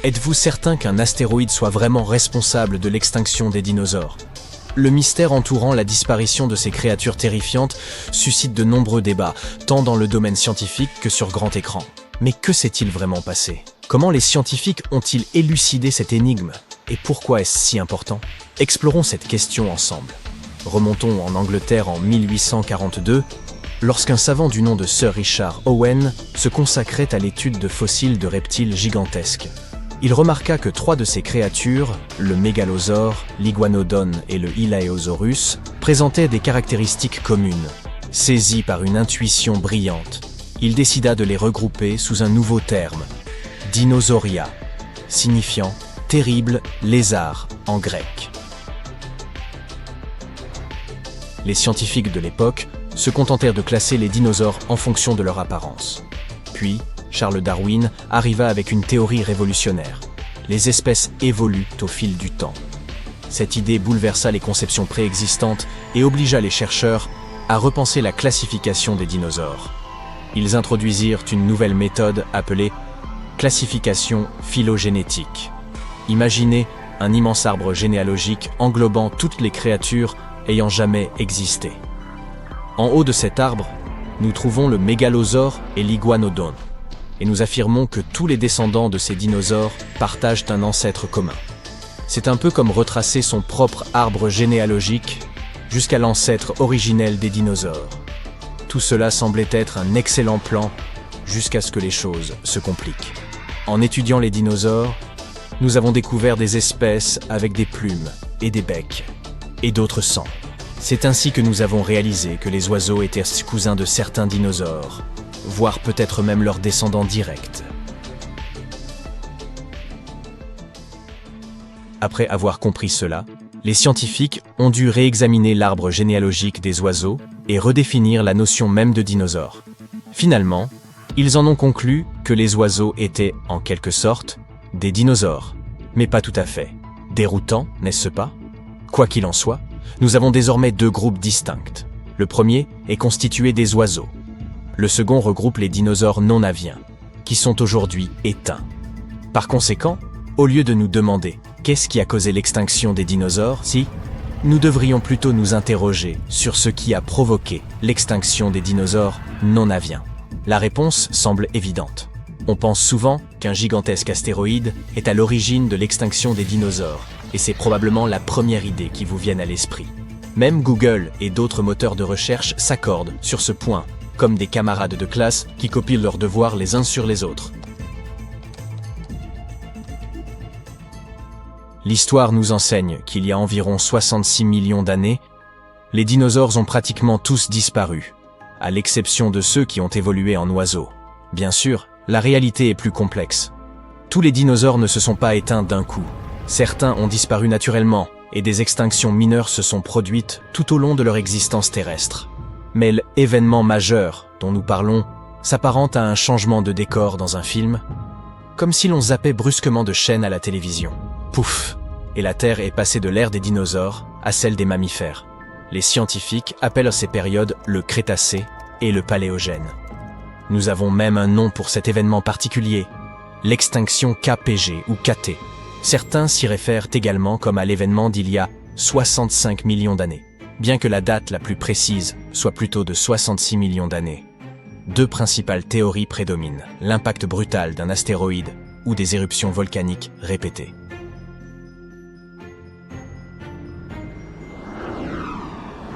Êtes-vous certain qu'un astéroïde soit vraiment responsable de l'extinction des dinosaures? Le mystère entourant la disparition de ces créatures terrifiantes suscite de nombreux débats, tant dans le domaine scientifique que sur grand écran. Mais que s'est-il vraiment passé? Comment les scientifiques ont-ils élucidé cette énigme? Et pourquoi est-ce si important? Explorons cette question ensemble. Remontons en Angleterre en 1842, lorsqu'un savant du nom de Sir Richard Owen se consacrait à l'étude de fossiles de reptiles gigantesques. Il remarqua que 3 de ces créatures, le mégalosaure, l'iguanodon et le Hylaeosaurus, présentaient des caractéristiques communes. Saisi par une intuition brillante, il décida de les regrouper sous un nouveau terme, Dinosauria, signifiant « terrible lézard » en grec. Les scientifiques de l'époque se contentèrent de classer les dinosaures en fonction de leur apparence. Puis, Charles Darwin arriva avec une théorie révolutionnaire. Les espèces évoluent au fil du temps. Cette idée bouleversa les conceptions préexistantes et obligea les chercheurs à repenser la classification des dinosaures. Ils introduisirent une nouvelle méthode appelée classification phylogénétique. Imaginez un immense arbre généalogique englobant toutes les créatures ayant jamais existé. En haut de cet arbre, nous trouvons le mégalosaure et l'iguanodon, et nous affirmons que tous les descendants de ces dinosaures partagent un ancêtre commun. C'est un peu comme retracer son propre arbre généalogique jusqu'à l'ancêtre originel des dinosaures. Tout cela semblait être un excellent plan jusqu'à ce que les choses se compliquent. En étudiant les dinosaures, nous avons découvert des espèces avec des plumes et des becs, et d'autres sans. C'est ainsi que nous avons réalisé que les oiseaux étaient cousins de certains dinosaures, voire peut-être même leurs descendants directs. Après avoir compris cela, les scientifiques ont dû réexaminer l'arbre généalogique des oiseaux et redéfinir la notion même de dinosaure. Finalement, ils en ont conclu que les oiseaux étaient, en quelque sorte, des dinosaures, mais pas tout à fait. Déroutant, n'est-ce pas? Quoi qu'il en soit, nous avons désormais 2 groupes distincts. Le premier est constitué des oiseaux. Le second regroupe les dinosaures non aviens, qui sont aujourd'hui éteints. Par conséquent, au lieu de nous demander qu'est-ce qui a causé l'extinction des dinosaures, nous devrions plutôt nous interroger sur ce qui a provoqué l'extinction des dinosaures non aviens. La réponse semble évidente. On pense souvent qu'un gigantesque astéroïde est à l'origine de l'extinction des dinosaures, et c'est probablement la première idée qui vous vienne à l'esprit. Même Google et d'autres moteurs de recherche s'accordent sur ce point, comme des camarades de classe qui copient leurs devoirs les uns sur les autres. L'histoire nous enseigne qu'il y a environ 66 millions d'années, les dinosaures ont pratiquement tous disparu, à l'exception de ceux qui ont évolué en oiseaux. Bien sûr, la réalité est plus complexe. Tous les dinosaures ne se sont pas éteints d'un coup. Certains ont disparu naturellement, et des extinctions mineures se sont produites tout au long de leur existence terrestre. Mais l'événement majeur dont nous parlons s'apparente à un changement de décor dans un film, comme si l'on zappait brusquement de chaîne à la télévision. Pouf! Et la Terre est passée de l'ère des dinosaures à celle des mammifères. Les scientifiques appellent ces périodes le Crétacé et le Paléogène. Nous avons même un nom pour cet événement particulier, l'extinction KPG ou KT. Certains s'y réfèrent également comme à l'événement d'il y a 65 millions d'années, bien que la date la plus précise soit plutôt de 66 millions d'années. 2 principales théories prédominent, l'impact brutal d'un astéroïde ou des éruptions volcaniques répétées.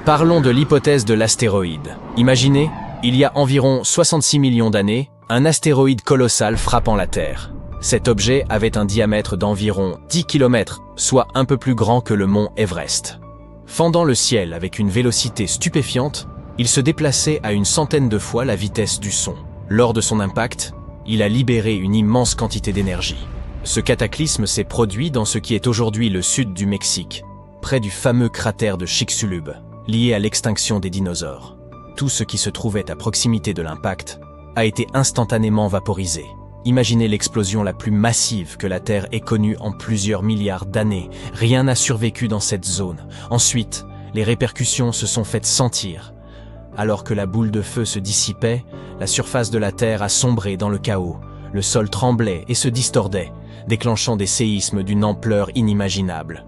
Parlons de l'hypothèse de l'astéroïde. Imaginez, il y a environ 66 millions d'années, un astéroïde colossal frappant la Terre. Cet objet avait un diamètre d'environ 10 km, soit un peu plus grand que le mont Everest. Fendant le ciel avec une vélocité stupéfiante, il se déplaçait à une centaine de fois la vitesse du son. Lors de son impact, il a libéré une immense quantité d'énergie. Ce cataclysme s'est produit dans ce qui est aujourd'hui le sud du Mexique, près du fameux cratère de Chicxulub, lié à l'extinction des dinosaures. Tout ce qui se trouvait à proximité de l'impact a été instantanément vaporisé. Imaginez l'explosion la plus massive que la Terre ait connue en plusieurs milliards d'années. Rien n'a survécu dans cette zone. Ensuite, les répercussions se sont faites sentir. Alors que la boule de feu se dissipait, la surface de la Terre a sombré dans le chaos. Le sol tremblait et se distordait. déclenchant des séismes d'une ampleur inimaginable.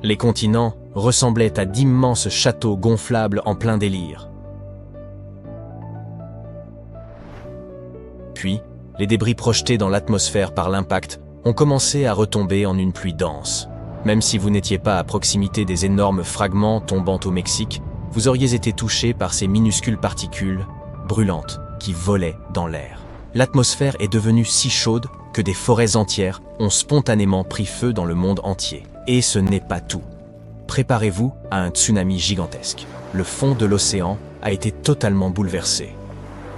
Les continents ressemblaient à d'immenses châteaux gonflables en plein délire. Puis, les débris projetés dans l'atmosphère par l'impact ont commencé à retomber en une pluie dense. Même si vous n'étiez pas à proximité des énormes fragments tombant au Mexique, vous auriez été touché par ces minuscules particules brûlantes qui volaient dans l'air. L'atmosphère est devenue si chaude que des forêts entières ont spontanément pris feu dans le monde entier. Et ce n'est pas tout. Préparez-vous à un tsunami gigantesque. Le fond de l'océan a été totalement bouleversé,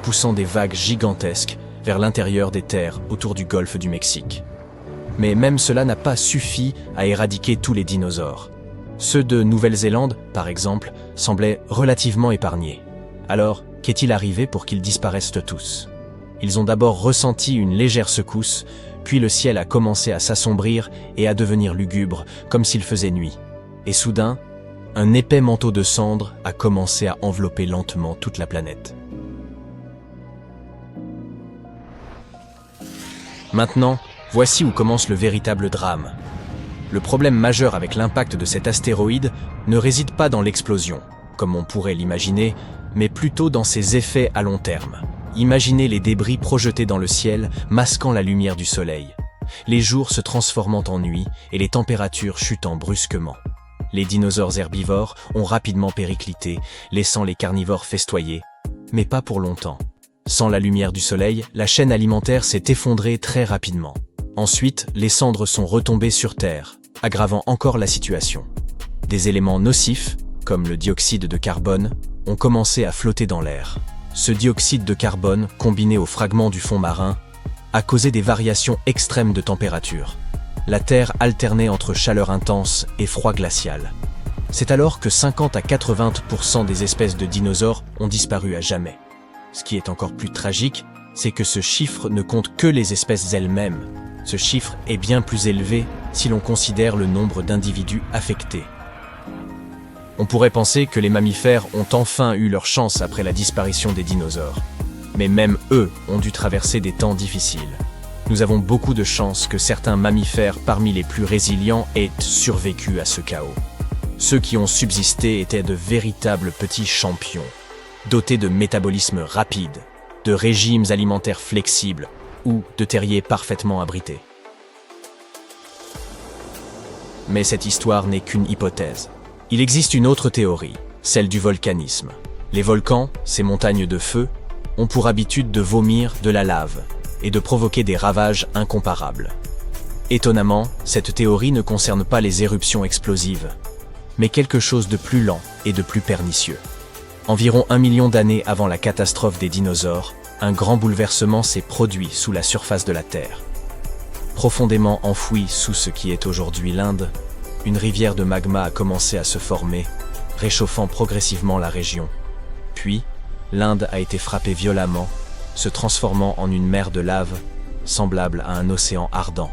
poussant des vagues gigantesques vers l'intérieur des terres autour du golfe du Mexique. Mais même cela n'a pas suffi à éradiquer tous les dinosaures. Ceux de Nouvelle-Zélande, par exemple, semblaient relativement épargnés. Alors, qu'est-il arrivé pour qu'ils disparaissent tous ? Ils ont d'abord ressenti une légère secousse, puis le ciel a commencé à s'assombrir et à devenir lugubre, comme s'il faisait nuit. Et soudain, un épais manteau de cendres a commencé à envelopper lentement toute la planète. Maintenant, voici où commence le véritable drame. Le problème majeur avec l'impact de cet astéroïde ne réside pas dans l'explosion, comme on pourrait l'imaginer, mais plutôt dans ses effets à long terme. Imaginez les débris projetés dans le ciel, masquant la lumière du soleil, les jours se transformant en nuit et les températures chutant brusquement. Les dinosaures herbivores ont rapidement périclité, laissant les carnivores festoyer, mais pas pour longtemps. Sans la lumière du soleil, la chaîne alimentaire s'est effondrée très rapidement. Ensuite, les cendres sont retombées sur Terre, aggravant encore la situation. Des éléments nocifs, comme le dioxyde de carbone, ont commencé à flotter dans l'air. Ce dioxyde de carbone, combiné aux fragments du fond marin, a causé des variations extrêmes de température. La Terre alternait entre chaleur intense et froid glacial. C'est alors que 50 à 80% des espèces de dinosaures ont disparu à jamais. Ce qui est encore plus tragique, c'est que ce chiffre ne compte que les espèces elles-mêmes. Ce chiffre est bien plus élevé si l'on considère le nombre d'individus affectés. On pourrait penser que les mammifères ont enfin eu leur chance après la disparition des dinosaures. Mais même eux ont dû traverser des temps difficiles. Nous avons beaucoup de chance que certains mammifères parmi les plus résilients aient survécu à ce chaos. Ceux qui ont subsisté étaient de véritables petits champions, dotés de métabolisme rapide, de régimes alimentaires flexibles ou de terriers parfaitement abrités. Mais cette histoire n'est qu'une hypothèse. Il existe une autre théorie, celle du volcanisme. Les volcans, ces montagnes de feu, ont pour habitude de vomir de la lave et de provoquer des ravages incomparables. Étonnamment, cette théorie ne concerne pas les éruptions explosives, mais quelque chose de plus lent et de plus pernicieux. Environ 1 million d'années avant la catastrophe des dinosaures, un grand bouleversement s'est produit sous la surface de la Terre. Profondément enfouie sous ce qui est aujourd'hui l'Inde, une rivière de magma a commencé à se former, réchauffant progressivement la région. Puis, l'Inde a été frappée violemment, se transformant en une mer de lave, semblable à un océan ardent,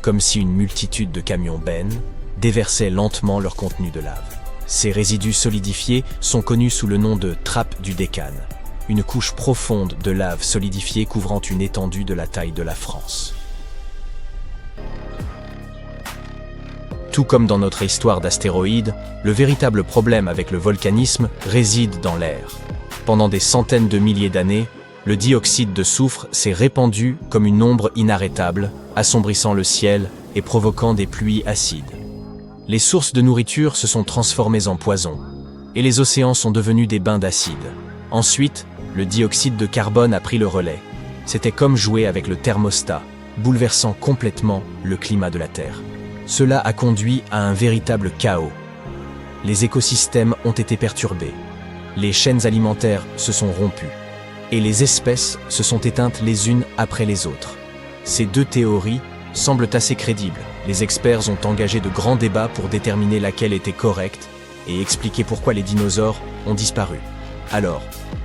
comme si une multitude de camions-bennes déversaient lentement leur contenu de lave. Ces résidus solidifiés sont connus sous le nom de trappe du Décan, une couche profonde de lave solidifiée couvrant une étendue de la taille de la France. Tout comme dans notre histoire d'astéroïdes, le véritable problème avec le volcanisme réside dans l'air. Pendant des centaines de milliers d'années, le dioxyde de soufre s'est répandu comme une ombre inarrêtable, assombrissant le ciel et provoquant des pluies acides. Les sources de nourriture se sont transformées en poison, et les océans sont devenus des bains d'acide. Ensuite, le dioxyde de carbone a pris le relais. C'était comme jouer avec le thermostat, bouleversant complètement le climat de la Terre. Cela a conduit à un véritable chaos. Les écosystèmes ont été perturbés, les chaînes alimentaires se sont rompues, et les espèces se sont éteintes les unes après les autres. Ces deux théories semblent assez crédibles. Les experts ont engagé de grands débats pour déterminer laquelle était correcte et expliquer pourquoi les dinosaures ont disparu. Alors,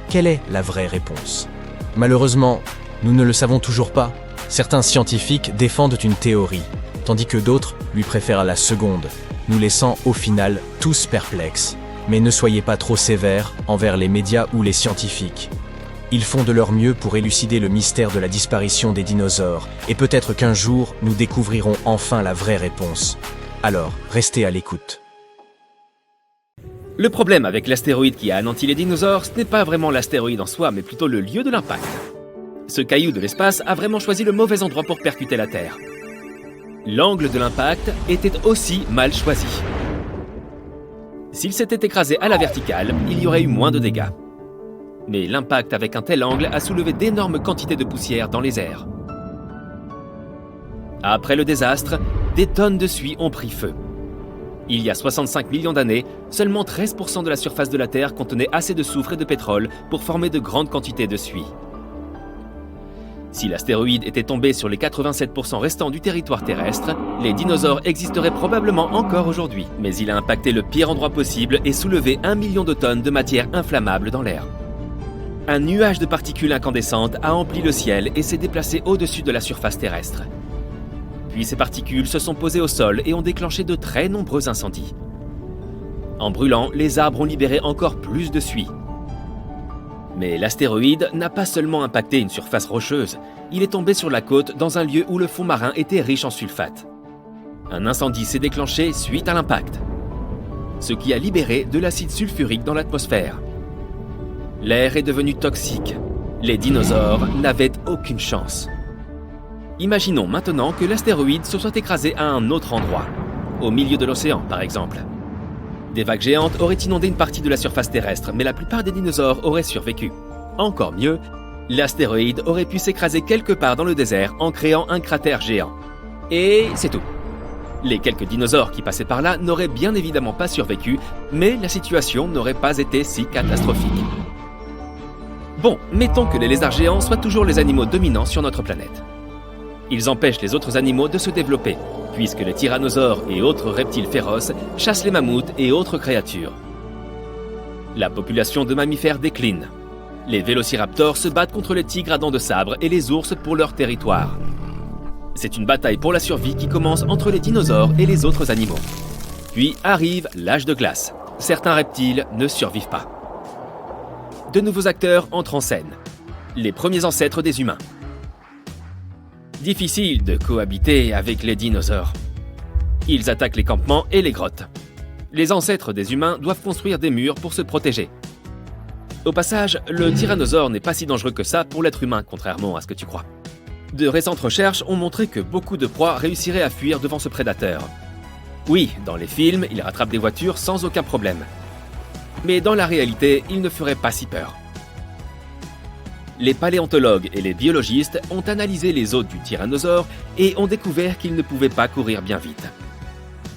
quelle est la vraie réponse ? Malheureusement, nous ne le savons toujours pas. Certains scientifiques défendent une théorie, tandis que d'autres lui préfèrent la seconde, nous laissant au final tous perplexes. Mais ne soyez pas trop sévères envers les médias ou les scientifiques. Ils font de leur mieux pour élucider le mystère de la disparition des dinosaures, et peut-être qu'un jour, nous découvrirons enfin la vraie réponse. Alors, restez à l'écoute. Le problème avec l'astéroïde qui a anéanti les dinosaures, ce n'est pas vraiment l'astéroïde en soi, mais plutôt le lieu de l'impact. Ce caillou de l'espace a vraiment choisi le mauvais endroit pour percuter la Terre. L'angle de l'impact était aussi mal choisi. S'il s'était écrasé à la verticale, il y aurait eu moins de dégâts. Mais l'impact avec un tel angle a soulevé d'énormes quantités de poussière dans les airs. Après le désastre, des tonnes de suie ont pris feu. Il y a 65 millions d'années, seulement 13% de la surface de la Terre contenait assez de soufre et de pétrole pour former de grandes quantités de suie. Si l'astéroïde était tombé sur les 87% restants du territoire terrestre, les dinosaures existeraient probablement encore aujourd'hui. Mais il a impacté le pire endroit possible et soulevé 1 million de tonnes de matière inflammable dans l'air. Un nuage de particules incandescentes a empli le ciel et s'est déplacé au-dessus de la surface terrestre. Puis ces particules se sont posées au sol et ont déclenché de très nombreux incendies. En brûlant, les arbres ont libéré encore plus de suie. Mais l'astéroïde n'a pas seulement impacté une surface rocheuse, il est tombé sur la côte dans un lieu où le fond marin était riche en sulfate. Un incendie s'est déclenché suite à l'impact, ce qui a libéré de l'acide sulfurique dans l'atmosphère. L'air est devenu toxique. Les dinosaures n'avaient aucune chance. Imaginons maintenant que l'astéroïde se soit écrasé à un autre endroit, au milieu de l'océan par exemple. Des vagues géantes auraient inondé une partie de la surface terrestre, mais la plupart des dinosaures auraient survécu. Encore mieux, l'astéroïde aurait pu s'écraser quelque part dans le désert en créant un cratère géant. Et c'est tout. Les quelques dinosaures qui passaient par là n'auraient bien évidemment pas survécu, mais la situation n'aurait pas été si catastrophique. Bon, mettons que les lézards géants soient toujours les animaux dominants sur notre planète. Ils empêchent les autres animaux de se développer, puisque les tyrannosaures et autres reptiles féroces chassent les mammouths et autres créatures. La population de mammifères décline. Les vélociraptors se battent contre les tigres à dents de sabre et les ours pour leur territoire. C'est une bataille pour la survie qui commence entre les dinosaures et les autres animaux. Puis arrive l'âge de glace. Certains reptiles ne survivent pas. De nouveaux acteurs entrent en scène. Les premiers ancêtres des humains. Difficile de cohabiter avec les dinosaures. Ils attaquent les campements et les grottes. Les ancêtres des humains doivent construire des murs pour se protéger. Au passage, le tyrannosaure n'est pas si dangereux que ça pour l'être humain, contrairement à ce que tu crois. De récentes recherches ont montré que beaucoup de proies réussiraient à fuir devant ce prédateur. Oui, dans les films, il rattrape des voitures sans aucun problème. Mais dans la réalité, il ne ferait pas si peur. Les paléontologues et les biologistes ont analysé les os du tyrannosaure et ont découvert qu'il ne pouvait pas courir bien vite.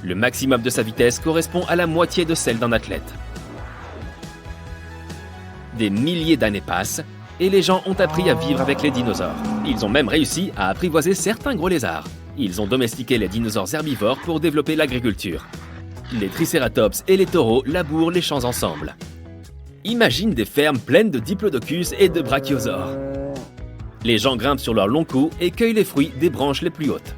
Le maximum de sa vitesse correspond à la moitié de celle d'un athlète. Des milliers d'années passent et les gens ont appris à vivre avec les dinosaures. Ils ont même réussi à apprivoiser certains gros lézards. Ils ont domestiqué les dinosaures herbivores pour développer l'agriculture. Les tricératops et les taureaux labourent les champs ensemble. Imagine des fermes pleines de diplodocus et de brachiosaures. Les gens grimpent sur leurs longs coups et cueillent les fruits des branches les plus hautes.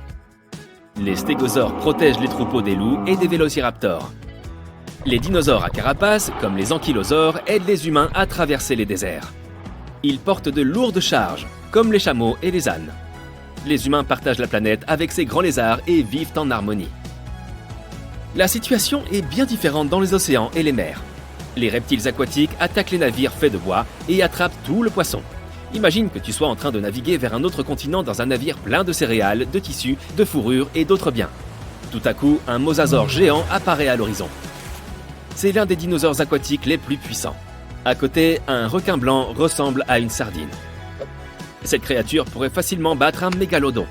Les stégosaures protègent les troupeaux des loups et des vélociraptors. Les dinosaures à carapace, comme les ankylosaures, aident les humains à traverser les déserts. Ils portent de lourdes charges, comme les chameaux et les ânes. Les humains partagent la planète avec ces grands lézards et vivent en harmonie. La situation est bien différente dans les océans et les mers. Les reptiles aquatiques attaquent les navires faits de bois et attrapent tout le poisson. Imagine que tu sois en train de naviguer vers un autre continent dans un navire plein de céréales, de tissus, de fourrures et d'autres biens. Tout à coup, un mosasaure géant apparaît à l'horizon. C'est l'un des dinosaures aquatiques les plus puissants. À côté, un requin blanc ressemble à une sardine. Cette créature pourrait facilement battre un mégalodon.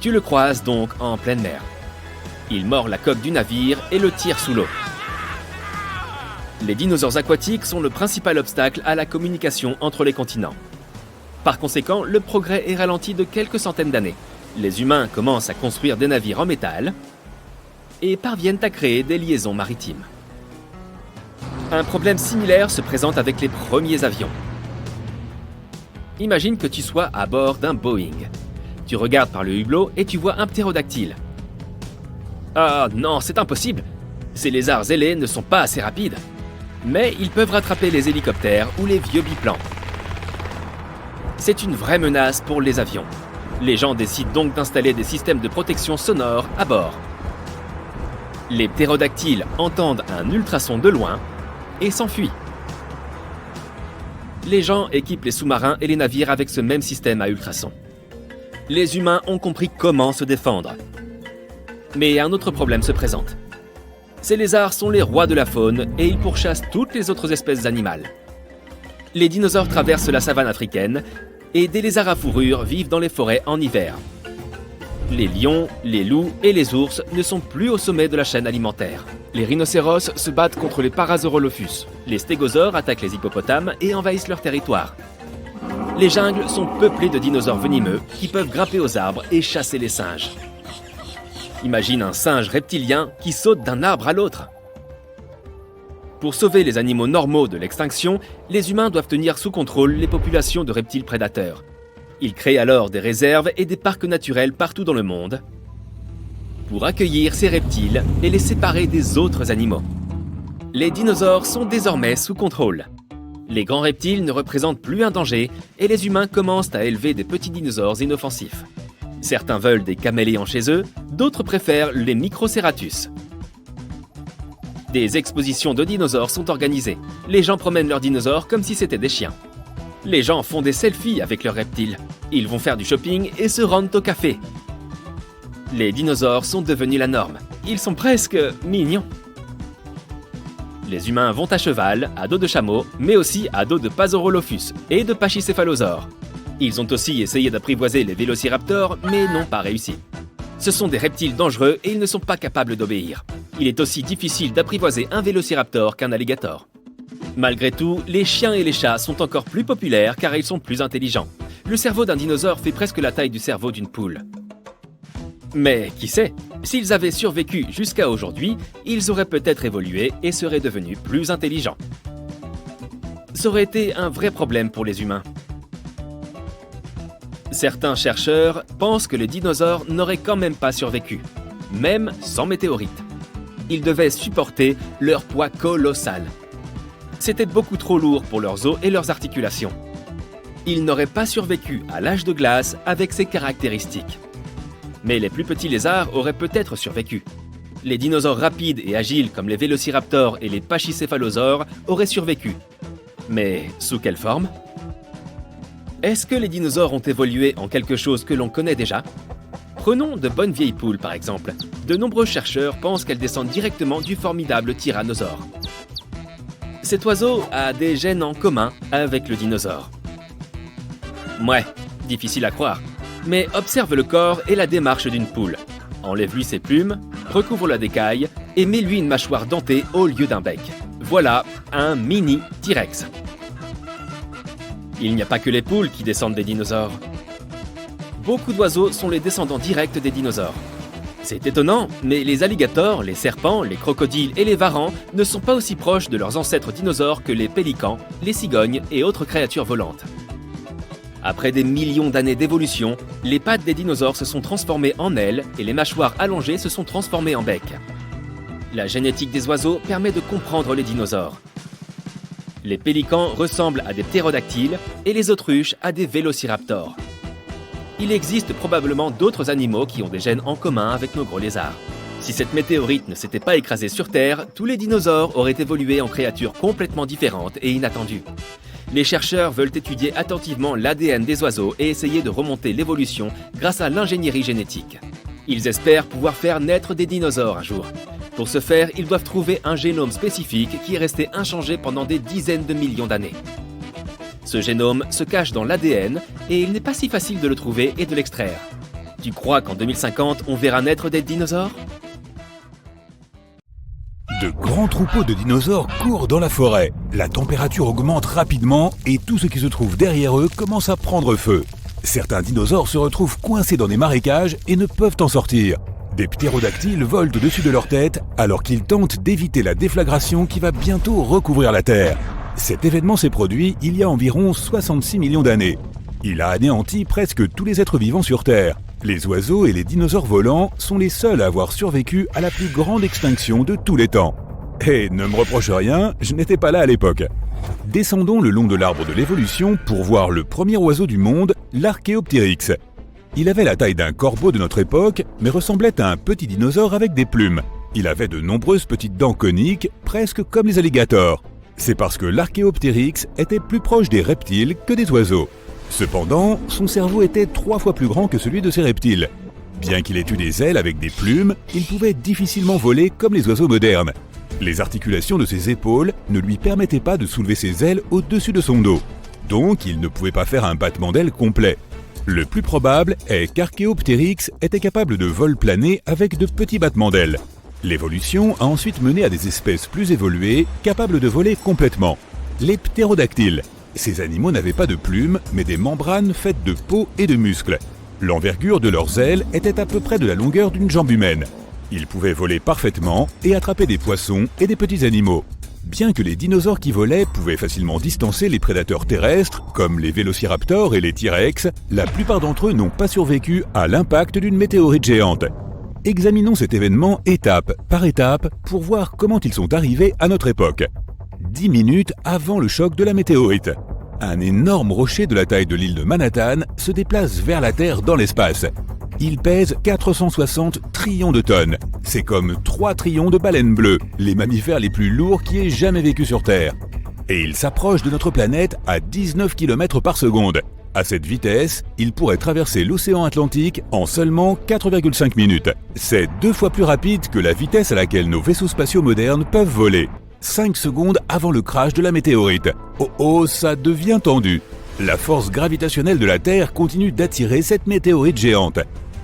Tu le croises donc en pleine mer. Il mord la coque du navire et le tire sous l'eau. Les dinosaures aquatiques sont le principal obstacle à la communication entre les continents. Par conséquent, le progrès est ralenti de quelques centaines d'années. Les humains commencent à construire des navires en métal et parviennent à créer des liaisons maritimes. Un problème similaire se présente avec les premiers avions. Imagine que tu sois à bord d'un Boeing. Tu regardes par le hublot et tu vois un ptérodactyle. Ah non, c'est impossible! Ces lézards ailés ne sont pas assez rapides. Mais ils peuvent rattraper les hélicoptères ou les vieux biplans. C'est une vraie menace pour les avions. Les gens décident donc d'installer des systèmes de protection sonore à bord. Les ptérodactyles entendent un ultrason de loin et s'enfuient. Les gens équipent les sous-marins et les navires avec ce même système à ultrasons. Les humains ont compris comment se défendre. Mais un autre problème se présente. Ces lézards sont les rois de la faune et ils pourchassent toutes les autres espèces animales. Les dinosaures traversent la savane africaine et des lézards à fourrure vivent dans les forêts en hiver. Les lions, les loups et les ours ne sont plus au sommet de la chaîne alimentaire. Les rhinocéros se battent contre les Parasaurolophus. Les stégosaures attaquent les hippopotames et envahissent leur territoire. Les jungles sont peuplées de dinosaures venimeux qui peuvent grimper aux arbres et chasser les singes. Imagine un singe reptilien qui saute d'un arbre à l'autre. Pour sauver les animaux normaux de l'extinction, les humains doivent tenir sous contrôle les populations de reptiles prédateurs. Ils créent alors des réserves et des parcs naturels partout dans le monde pour accueillir ces reptiles et les séparer des autres animaux. Les dinosaures sont désormais sous contrôle. Les grands reptiles ne représentent plus un danger et les humains commencent à élever des petits dinosaures inoffensifs. Certains veulent des caméléons chez eux, d'autres préfèrent les Microceratus. Des expositions de dinosaures sont organisées. Les gens promènent leurs dinosaures comme si c'était des chiens. Les gens font des selfies avec leurs reptiles. Ils vont faire du shopping et se rendent au café. Les dinosaures sont devenus la norme. Ils sont presque mignons. Les humains vont à cheval, à dos de chameau, mais aussi à dos de Pasaurolophus et de Pachycéphalosaures. Ils ont aussi essayé d'apprivoiser les vélociraptors, mais n'ont pas réussi. Ce sont des reptiles dangereux et ils ne sont pas capables d'obéir. Il est aussi difficile d'apprivoiser un vélociraptor qu'un alligator. Malgré tout, les chiens et les chats sont encore plus populaires car ils sont plus intelligents. Le cerveau d'un dinosaure fait presque la taille du cerveau d'une poule. Mais qui sait, s'ils avaient survécu jusqu'à aujourd'hui, ils auraient peut-être évolué et seraient devenus plus intelligents. Ça aurait été un vrai problème pour les humains. Certains chercheurs pensent que les dinosaures n'auraient quand même pas survécu, même sans météorite. Ils devaient supporter leur poids colossal. C'était beaucoup trop lourd pour leurs os et leurs articulations. Ils n'auraient pas survécu à l'âge de glace avec ces caractéristiques. Mais les plus petits lézards auraient peut-être survécu. Les dinosaures rapides et agiles comme les vélociraptors et les pachycéphalosaures auraient survécu. Mais sous quelle forme ? Est-ce que les dinosaures ont évolué en quelque chose que l'on connaît déjà ? Prenons de bonnes vieilles poules par exemple. De nombreux chercheurs pensent qu'elles descendent directement du formidable tyrannosaure. Cet oiseau a des gènes en commun avec le dinosaure. Ouais, difficile à croire. Mais observe le corps et la démarche d'une poule. Enlève-lui ses plumes, recouvre-la d'écailles et mets-lui une mâchoire dentée au lieu d'un bec. Voilà un mini T-Rex. Il n'y a pas que les poules qui descendent des dinosaures. Beaucoup d'oiseaux sont les descendants directs des dinosaures. C'est étonnant, mais les alligators, les serpents, les crocodiles et les varans ne sont pas aussi proches de leurs ancêtres dinosaures que les pélicans, les cigognes et autres créatures volantes. Après des millions d'années d'évolution, les pattes des dinosaures se sont transformées en ailes et les mâchoires allongées se sont transformées en bec. La génétique des oiseaux permet de comprendre les dinosaures. Les pélicans ressemblent à des ptérodactyles et les autruches à des vélociraptors. Il existe probablement d'autres animaux qui ont des gènes en commun avec nos gros lézards. Si cette météorite ne s'était pas écrasée sur Terre, tous les dinosaures auraient évolué en créatures complètement différentes et inattendues. Les chercheurs veulent étudier attentivement l'ADN des oiseaux et essayer de remonter l'évolution grâce à l'ingénierie génétique. Ils espèrent pouvoir faire naître des dinosaures un jour. Pour ce faire, ils doivent trouver un génome spécifique qui est resté inchangé pendant des dizaines de millions d'années. Ce génome se cache dans l'ADN et il n'est pas si facile de le trouver et de l'extraire. Tu crois qu'en 2050, on verra naître des dinosaures ? De grands troupeaux de dinosaures courent dans la forêt. La température augmente rapidement et tout ce qui se trouve derrière eux commence à prendre feu. Certains dinosaures se retrouvent coincés dans des marécages et ne peuvent en sortir. Des ptérodactyles volent au-dessus de leur tête alors qu'ils tentent d'éviter la déflagration qui va bientôt recouvrir la Terre. Cet événement s'est produit il y a environ 66 millions d'années. Il a anéanti presque tous les êtres vivants sur Terre. Les oiseaux et les dinosaures volants sont les seuls à avoir survécu à la plus grande extinction de tous les temps. Et ne me reproche rien, je n'étais pas là à l'époque. Descendons le long de l'arbre de l'évolution pour voir le premier oiseau du monde, l'Archéoptérix. Il avait la taille d'un corbeau de notre époque, mais ressemblait à un petit dinosaure avec des plumes. Il avait de nombreuses petites dents coniques, presque comme les alligators. C'est parce que l'Archéoptérix était plus proche des reptiles que des oiseaux. Cependant, son cerveau était 3 fois plus grand que celui de ces reptiles. Bien qu'il ait eu des ailes avec des plumes, il pouvait difficilement voler comme les oiseaux modernes. Les articulations de ses épaules ne lui permettaient pas de soulever ses ailes au-dessus de son dos. Donc, il ne pouvait pas faire un battement d'ailes complet. Le plus probable est qu'Archéoptérix était capable de vol plané avec de petits battements d'ailes. L'évolution a ensuite mené à des espèces plus évoluées, capables de voler complètement. Les ptérodactyles. Ces animaux n'avaient pas de plumes, mais des membranes faites de peau et de muscles. L'envergure de leurs ailes était à peu près de la longueur d'une jambe humaine. Ils pouvaient voler parfaitement et attraper des poissons et des petits animaux. Bien que les dinosaures qui volaient pouvaient facilement distancer les prédateurs terrestres, comme les vélociraptors et les T-Rex, la plupart d'entre eux n'ont pas survécu à l'impact d'une météorite géante. Examinons cet événement étape par étape pour voir comment ils sont arrivés à notre époque. 10 minutes avant le choc de la météorite. Un énorme rocher de la taille de l'île de Manhattan se déplace vers la Terre dans l'espace. Il pèse 460 trillions de tonnes. C'est comme 3 trillions de baleines bleues, les mammifères les plus lourds qui aient jamais vécu sur Terre. Et il s'approche de notre planète à 19 km par seconde. À cette vitesse, il pourrait traverser l'océan Atlantique en seulement 4,5 minutes. C'est 2 fois plus rapide que la vitesse à laquelle nos vaisseaux spatiaux modernes peuvent voler. 5 secondes avant le crash de la météorite. Oh, ça devient tendu. La force gravitationnelle de la Terre continue d'attirer cette météorite géante.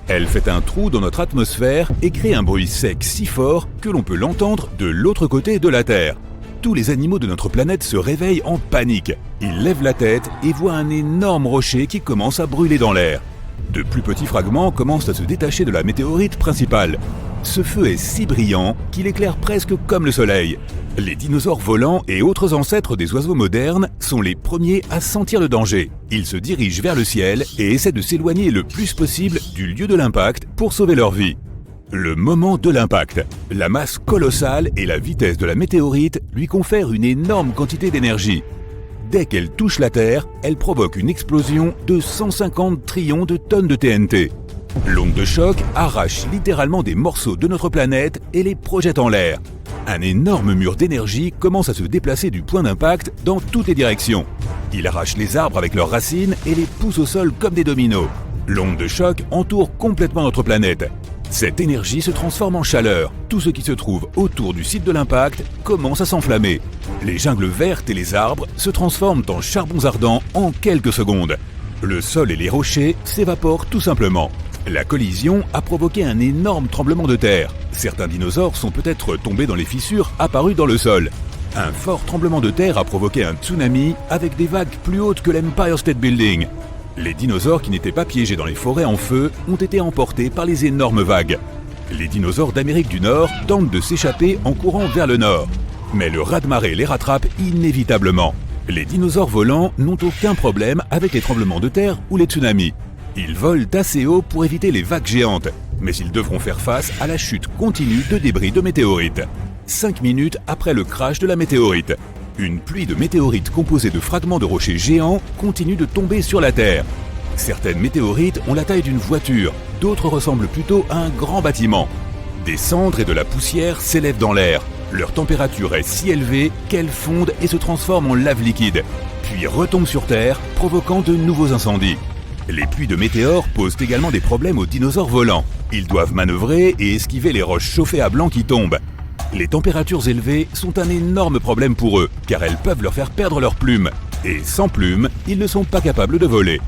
Elle fait un trou dans notre atmosphère et crée un bruit sec si fort que l'on peut l'entendre de l'autre côté de la Terre. Tous les animaux de notre planète se réveillent en panique. Ils lèvent la tête et voient un énorme rocher qui commence à brûler dans l'air. De plus petits fragments commencent à se détacher de la météorite principale. Ce feu est si brillant qu'il éclaire presque comme le soleil. Les dinosaures volants et autres ancêtres des oiseaux modernes sont les premiers à sentir le danger. Ils se dirigent vers le ciel et essaient de s'éloigner le plus possible du lieu de l'impact pour sauver leur vie. Le moment de l'impact. La masse colossale et la vitesse de la météorite lui confèrent une énorme quantité d'énergie. Dès qu'elle touche la Terre, elle provoque une explosion de 150 trillions de tonnes de TNT. L'onde de choc arrache littéralement des morceaux de notre planète et les projette en l'air. Un énorme mur d'énergie commence à se déplacer du point d'impact dans toutes les directions. Il arrache les arbres avec leurs racines et les pousse au sol comme des dominos. L'onde de choc entoure complètement notre planète. Cette énergie se transforme en chaleur. Tout ce qui se trouve autour du site de l'impact commence à s'enflammer. Les jungles vertes et les arbres se transforment en charbons ardents en quelques secondes. Le sol et les rochers s'évaporent tout simplement. La collision a provoqué un énorme tremblement de terre. Certains dinosaures sont peut-être tombés dans les fissures apparues dans le sol. Un fort tremblement de terre a provoqué un tsunami avec des vagues plus hautes que l'Empire State Building. Les dinosaures qui n'étaient pas piégés dans les forêts en feu ont été emportés par les énormes vagues. Les dinosaures d'Amérique du Nord tentent de s'échapper en courant vers le nord. Mais le raz-de-marée les rattrape inévitablement. Les dinosaures volants n'ont aucun problème avec les tremblements de terre ou les tsunamis. Ils volent assez haut pour éviter les vagues géantes, mais ils devront faire face à la chute continue de débris de météorites. 5 minutes après le crash de la météorite, une pluie de météorites composée de fragments de rochers géants continue de tomber sur la Terre. Certaines météorites ont la taille d'une voiture, d'autres ressemblent plutôt à un grand bâtiment. Des cendres et de la poussière s'élèvent dans l'air. Leur température est si élevée qu'elles fondent et se transforment en lave liquide, puis retombent sur Terre, provoquant de nouveaux incendies. Les pluies de météores posent également des problèmes aux dinosaures volants. Ils doivent manœuvrer et esquiver les roches chauffées à blanc qui tombent. Les températures élevées sont un énorme problème pour eux, car elles peuvent leur faire perdre leurs plumes. Et sans plumes, ils ne sont pas capables de voler.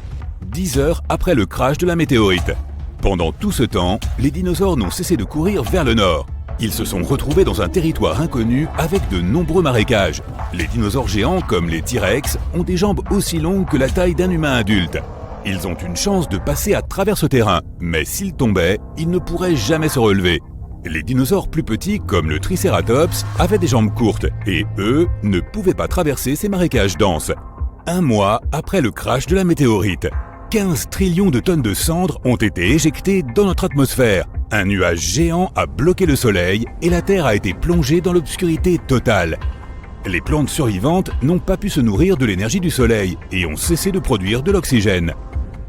10 heures après le crash de la météorite. Pendant tout ce temps, les dinosaures n'ont cessé de courir vers le nord. Ils se sont retrouvés dans un territoire inconnu avec de nombreux marécages. Les dinosaures géants, comme les T-Rex, ont des jambes aussi longues que la taille d'un humain adulte. Ils ont une chance de passer à travers ce terrain, mais s'ils tombaient, ils ne pourraient jamais se relever. Les dinosaures plus petits, comme le Triceratops, avaient des jambes courtes, et eux ne pouvaient pas traverser ces marécages denses. 1 mois après le crash de la météorite, 15 trillions de tonnes de cendres ont été éjectées dans notre atmosphère. Un nuage géant a bloqué le soleil et la Terre a été plongée dans l'obscurité totale. Les plantes survivantes n'ont pas pu se nourrir de l'énergie du soleil et ont cessé de produire de l'oxygène.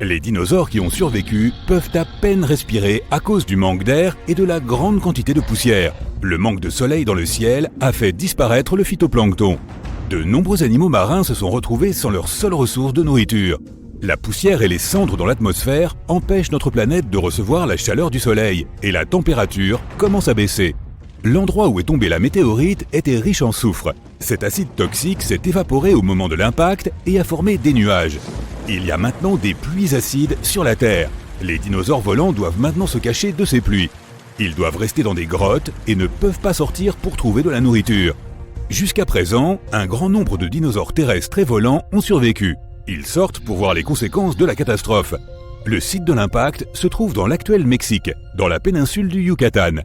Les dinosaures qui ont survécu peuvent à peine respirer à cause du manque d'air et de la grande quantité de poussière. Le manque de soleil dans le ciel a fait disparaître le phytoplancton. De nombreux animaux marins se sont retrouvés sans leur seule ressource de nourriture. La poussière et les cendres dans l'atmosphère empêchent notre planète de recevoir la chaleur du soleil et la température commence à baisser. L'endroit où est tombée la météorite était riche en soufre. Cet acide toxique s'est évaporé au moment de l'impact et a formé des nuages. Il y a maintenant des pluies acides sur la Terre. Les dinosaures volants doivent maintenant se cacher de ces pluies. Ils doivent rester dans des grottes et ne peuvent pas sortir pour trouver de la nourriture. Jusqu'à présent, un grand nombre de dinosaures terrestres et volants ont survécu. Ils sortent pour voir les conséquences de la catastrophe. Le site de l'impact se trouve dans l'actuel Mexique, dans la péninsule du Yucatan.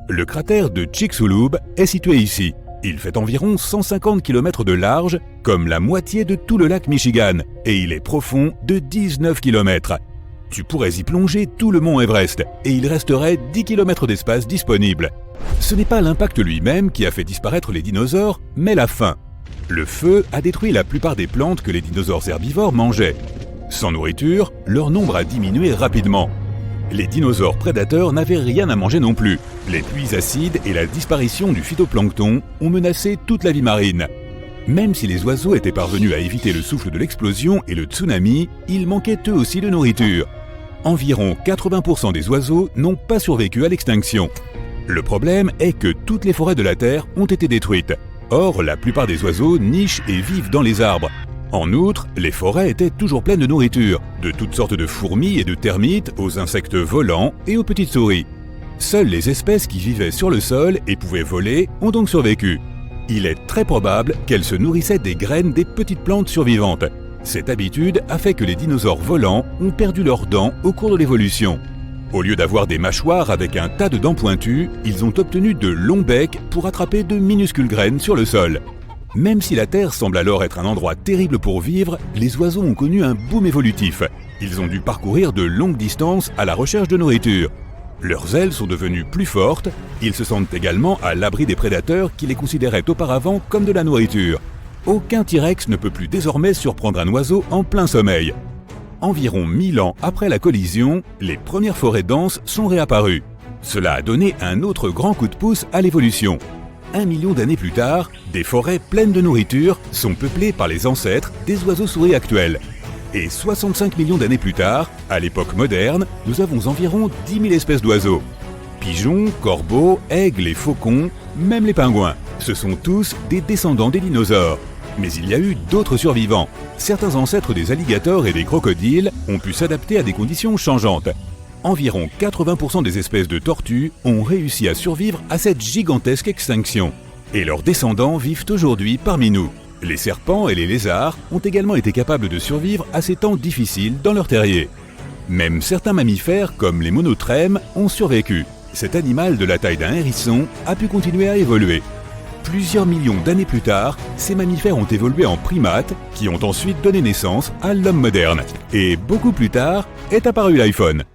Le cratère de Chicxulub est situé ici. Il fait environ 150 km de large, comme la moitié de tout le lac Michigan, et il est profond de 19 km. Tu pourrais y plonger tout le mont Everest, et il resterait 10 km d'espace disponible. Ce n'est pas l'impact lui-même qui a fait disparaître les dinosaures, mais la faim. Le feu a détruit la plupart des plantes que les dinosaures herbivores mangeaient. Sans nourriture, leur nombre a diminué rapidement. Les dinosaures prédateurs n'avaient rien à manger non plus. Les pluies acides et la disparition du phytoplancton ont menacé toute la vie marine. Même si les oiseaux étaient parvenus à éviter le souffle de l'explosion et le tsunami, ils manquaient eux aussi de nourriture. Environ 80% des oiseaux n'ont pas survécu à l'extinction. Le problème est que toutes les forêts de la Terre ont été détruites. Or, la plupart des oiseaux nichent et vivent dans les arbres. En outre, les forêts étaient toujours pleines de nourriture, de toutes sortes de fourmis et de termites aux insectes volants et aux petites souris. Seules les espèces qui vivaient sur le sol et pouvaient voler ont donc survécu. Il est très probable qu'elles se nourrissaient des graines des petites plantes survivantes. Cette habitude a fait que les dinosaures volants ont perdu leurs dents au cours de l'évolution. Au lieu d'avoir des mâchoires avec un tas de dents pointues, ils ont obtenu de longs becs pour attraper de minuscules graines sur le sol. Même si la Terre semble alors être un endroit terrible pour vivre, les oiseaux ont connu un boom évolutif. Ils ont dû parcourir de longues distances à la recherche de nourriture. Leurs ailes sont devenues plus fortes, ils se sentent également à l'abri des prédateurs qui les considéraient auparavant comme de la nourriture. Aucun T-Rex ne peut plus désormais surprendre un oiseau en plein sommeil. Environ 1000 ans après la collision, les premières forêts denses sont réapparues. Cela a donné un autre grand coup de pouce à l'évolution. 1 million d'années plus tard, des forêts pleines de nourriture sont peuplées par les ancêtres des oiseaux-souris actuels. Et 65 millions d'années plus tard, à l'époque moderne, nous avons environ 10 000 espèces d'oiseaux. Pigeons, corbeaux, aigles et faucons, même les pingouins, ce sont tous des descendants des dinosaures. Mais il y a eu d'autres survivants. Certains ancêtres des alligators et des crocodiles ont pu s'adapter à des conditions changeantes. Environ 80% des espèces de tortues ont réussi à survivre à cette gigantesque extinction. Et leurs descendants vivent aujourd'hui parmi nous. Les serpents et les lézards ont également été capables de survivre à ces temps difficiles dans leur terrier. Même certains mammifères, comme les monotrèmes, ont survécu. Cet animal de la taille d'un hérisson a pu continuer à évoluer. Plusieurs millions d'années plus tard, ces mammifères ont évolué en primates qui ont ensuite donné naissance à l'homme moderne. Et beaucoup plus tard est apparu l'iPhone.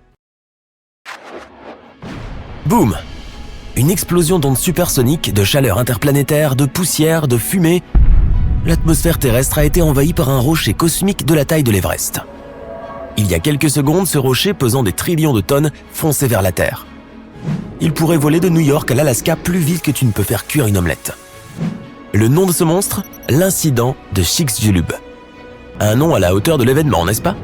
Boum! Une explosion d'ondes supersoniques, de chaleur interplanétaire, de poussière, de fumée. L'atmosphère terrestre a été envahie par un rocher cosmique de la taille de l'Everest. Il y a quelques secondes, ce rocher pesant des trillions de tonnes fonçait vers la Terre. Il pourrait voler de New York à l'Alaska plus vite que tu ne peux faire cuire une omelette. Le nom de ce monstre? L'incident de Chicxulub. Un nom à la hauteur de l'événement, n'est-ce pas?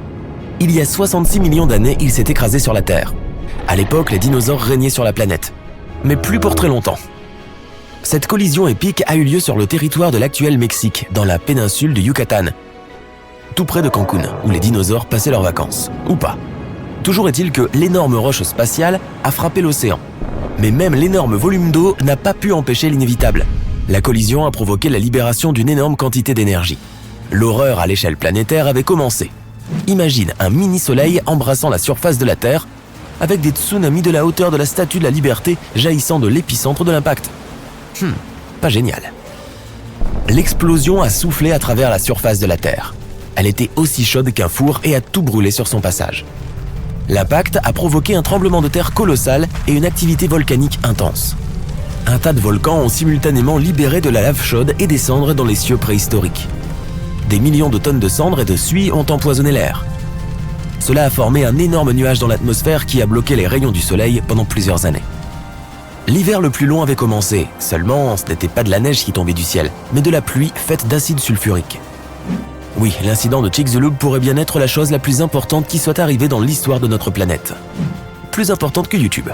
Il y a 66 millions d'années, il s'est écrasé sur la Terre. À l'époque, les dinosaures régnaient sur la planète. Mais plus pour très longtemps. Cette collision épique a eu lieu sur le territoire de l'actuel Mexique, dans la péninsule du Yucatan, tout près de Cancun, où les dinosaures passaient leurs vacances. Ou pas. Toujours est-il que l'énorme roche spatiale a frappé l'océan. Mais même l'énorme volume d'eau n'a pas pu empêcher l'inévitable. La collision a provoqué la libération d'une énorme quantité d'énergie. L'horreur à l'échelle planétaire avait commencé. Imagine un mini-soleil embrassant la surface de la Terre, avec des tsunamis de la hauteur de la Statue de la Liberté jaillissant de l'épicentre de l'impact. Pas génial. L'explosion a soufflé à travers la surface de la Terre. Elle était aussi chaude qu'un four et a tout brûlé sur son passage. L'impact a provoqué un tremblement de terre colossal et une activité volcanique intense. Un tas de volcans ont simultanément libéré de la lave chaude et des cendres dans les cieux préhistoriques. Des millions de tonnes de cendres et de suie ont empoisonné l'air. Cela a formé un énorme nuage dans l'atmosphère qui a bloqué les rayons du soleil pendant plusieurs années. L'hiver le plus long avait commencé, seulement ce n'était pas de la neige qui tombait du ciel, mais de la pluie faite d'acide sulfurique. Oui, l'incident de Chicxulub pourrait bien être la chose la plus importante qui soit arrivée dans l'histoire de notre planète. Plus importante que YouTube.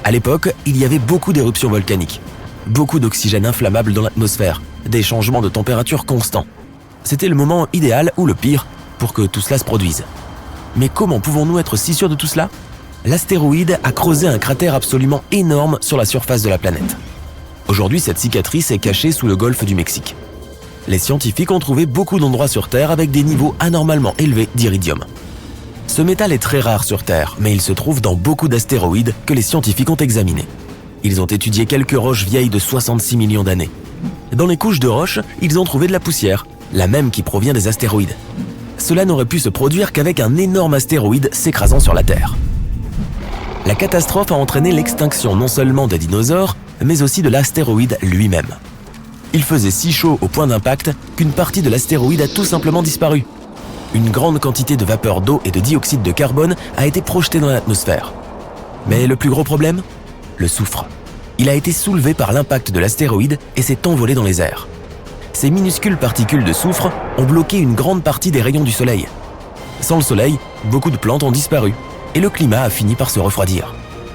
À l'époque, il y avait beaucoup d'éruptions volcaniques, beaucoup d'oxygène inflammable dans l'atmosphère, des changements de température constants. C'était le moment idéal ou le pire pour que tout cela se produise. Mais comment pouvons-nous être si sûrs de tout cela ? L'astéroïde a creusé un cratère absolument énorme sur la surface de la planète. Aujourd'hui, cette cicatrice est cachée sous le golfe du Mexique. Les scientifiques ont trouvé beaucoup d'endroits sur Terre avec des niveaux anormalement élevés d'iridium. Ce métal est très rare sur Terre, mais il se trouve dans beaucoup d'astéroïdes que les scientifiques ont examinés. Ils ont étudié quelques roches vieilles de 66 millions d'années. Dans les couches de roches, ils ont trouvé de la poussière, la même qui provient des astéroïdes. Cela n'aurait pu se produire qu'avec un énorme astéroïde s'écrasant sur la Terre. La catastrophe a entraîné l'extinction non seulement des dinosaures, mais aussi de l'astéroïde lui-même. Il faisait si chaud au point d'impact qu'une partie de l'astéroïde a tout simplement disparu. Une grande quantité de vapeur d'eau et de dioxyde de carbone a été projetée dans l'atmosphère. Mais le plus gros problème ? Le soufre. Il a été soulevé par l'impact de l'astéroïde et s'est envolé dans les airs. Ces minuscules particules de soufre ont bloqué une grande partie des rayons du soleil. Sans le soleil, beaucoup de plantes ont disparu et le climat a fini par se refroidir.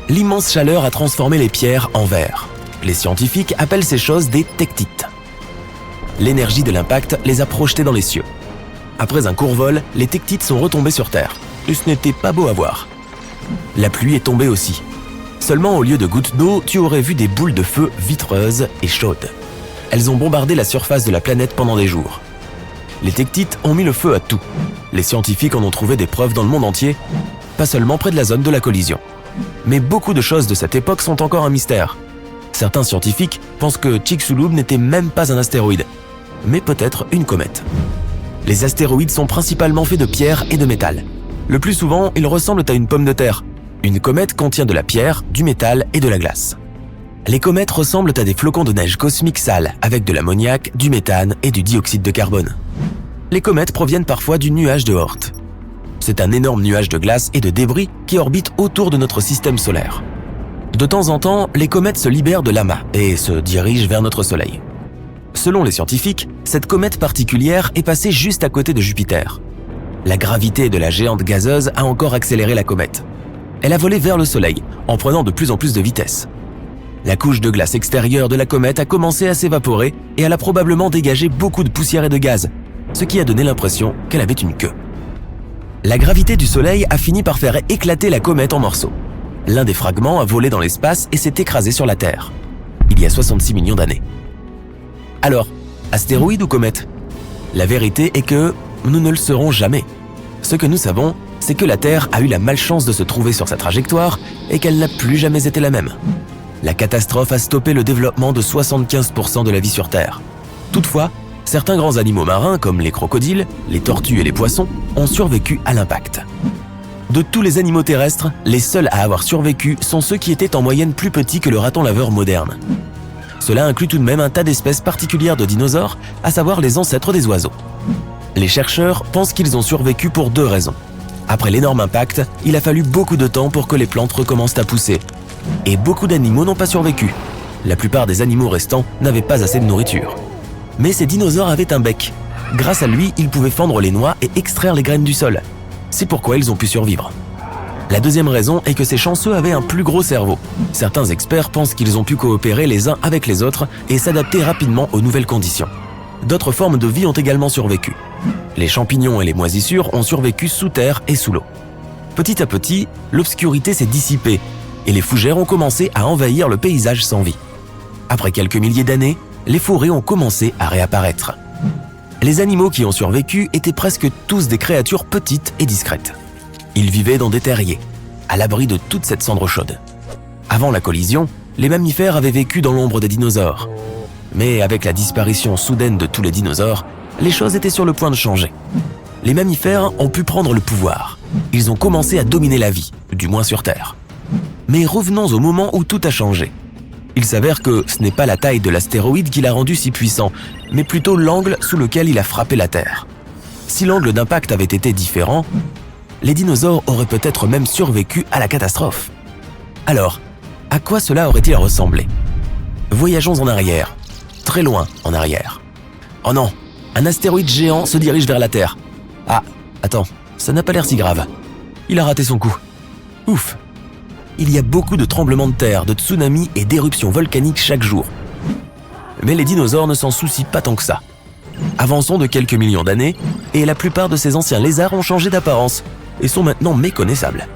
L'immense chaleur a transformé les pierres en verre. Les scientifiques appellent ces choses des tectites. L'énergie de l'impact les a projetées dans les cieux. Après un court vol, les tectites sont retombées sur Terre. Et ce n'était pas beau à voir. La pluie est tombée aussi. Seulement au lieu de gouttes d'eau, tu aurais vu des boules de feu vitreuses et chaudes. Elles ont bombardé la surface de la planète pendant des jours. Les tectites ont mis le feu à tout. Les scientifiques en ont trouvé des preuves dans le monde entier, pas seulement près de la zone de la collision. Mais beaucoup de choses de cette époque sont encore un mystère. Certains scientifiques pensent que Chicxulub n'était même pas un astéroïde, mais peut-être une comète. Les astéroïdes sont principalement faits de pierre et de métal. Le plus souvent, ils ressemblent à une pomme de terre. Une comète contient de la pierre, du métal et de la glace. Les comètes ressemblent à des flocons de neige cosmiques sales, avec de l'ammoniac, du méthane et du dioxyde de carbone. Les comètes proviennent parfois du nuage de Oort. C'est un énorme nuage de glace et de débris qui orbite autour de notre système solaire. De temps en temps, les comètes se libèrent de l'amas et se dirigent vers notre Soleil. Selon les scientifiques, cette comète particulière est passée juste à côté de Jupiter. La gravité de la géante gazeuse a encore accéléré la comète. Elle a volé vers le Soleil, en prenant de plus en plus de vitesse. La couche de glace extérieure de la comète a commencé à s'évaporer et elle a probablement dégagé beaucoup de poussière et de gaz, ce qui a donné l'impression qu'elle avait une queue. La gravité du Soleil a fini par faire éclater la comète en morceaux. L'un des fragments a volé dans l'espace et s'est écrasé sur la Terre, il y a 66 millions d'années. Alors, astéroïde ou comète ? La vérité est que nous ne le saurons jamais. Ce que nous savons, c'est que la Terre a eu la malchance de se trouver sur sa trajectoire et qu'elle n'a plus jamais été la même. La catastrophe a stoppé le développement de 75% de la vie sur Terre. Toutefois, certains grands animaux marins, comme les crocodiles, les tortues et les poissons, ont survécu à l'impact. De tous les animaux terrestres, les seuls à avoir survécu sont ceux qui étaient en moyenne plus petits que le raton laveur moderne. Cela inclut tout de même un tas d'espèces particulières de dinosaures, à savoir les ancêtres des oiseaux. Les chercheurs pensent qu'ils ont survécu pour deux raisons. Après l'énorme impact, il a fallu beaucoup de temps pour que les plantes recommencent à pousser. Et beaucoup d'animaux n'ont pas survécu. La plupart des animaux restants n'avaient pas assez de nourriture. Mais ces dinosaures avaient un bec. Grâce à lui, ils pouvaient fendre les noix et extraire les graines du sol. C'est pourquoi ils ont pu survivre. La deuxième raison est que ces chanceux avaient un plus gros cerveau. Certains experts pensent qu'ils ont pu coopérer les uns avec les autres et s'adapter rapidement aux nouvelles conditions. D'autres formes de vie ont également survécu. Les champignons et les moisissures ont survécu sous terre et sous l'eau. Petit à petit, l'obscurité s'est dissipée et les fougères ont commencé à envahir le paysage sans vie. Après quelques milliers d'années, les forêts ont commencé à réapparaître. Les animaux qui ont survécu étaient presque tous des créatures petites et discrètes. Ils vivaient dans des terriers, à l'abri de toute cette cendre chaude. Avant la collision, les mammifères avaient vécu dans l'ombre des dinosaures. Mais avec la disparition soudaine de tous les dinosaures, les choses étaient sur le point de changer. Les mammifères ont pu prendre le pouvoir. Ils ont commencé à dominer la vie, du moins sur Terre. Mais revenons au moment où tout a changé. Il s'avère que ce n'est pas la taille de l'astéroïde qui l'a rendu si puissant, mais plutôt l'angle sous lequel il a frappé la Terre. Si l'angle d'impact avait été différent, les dinosaures auraient peut-être même survécu à la catastrophe. Alors, à quoi cela aurait-il ressemblé? Voyageons en arrière, très loin en arrière. Oh non, un astéroïde géant se dirige vers la Terre. Ah, attends, ça n'a pas l'air si grave. Il a raté son coup. Ouf. Il y a beaucoup de tremblements de terre, de tsunamis et d'éruptions volcaniques chaque jour. Mais les dinosaures ne s'en soucient pas tant que ça. Avançons de quelques millions d'années, et la plupart de ces anciens lézards ont changé d'apparence et sont maintenant méconnaissables.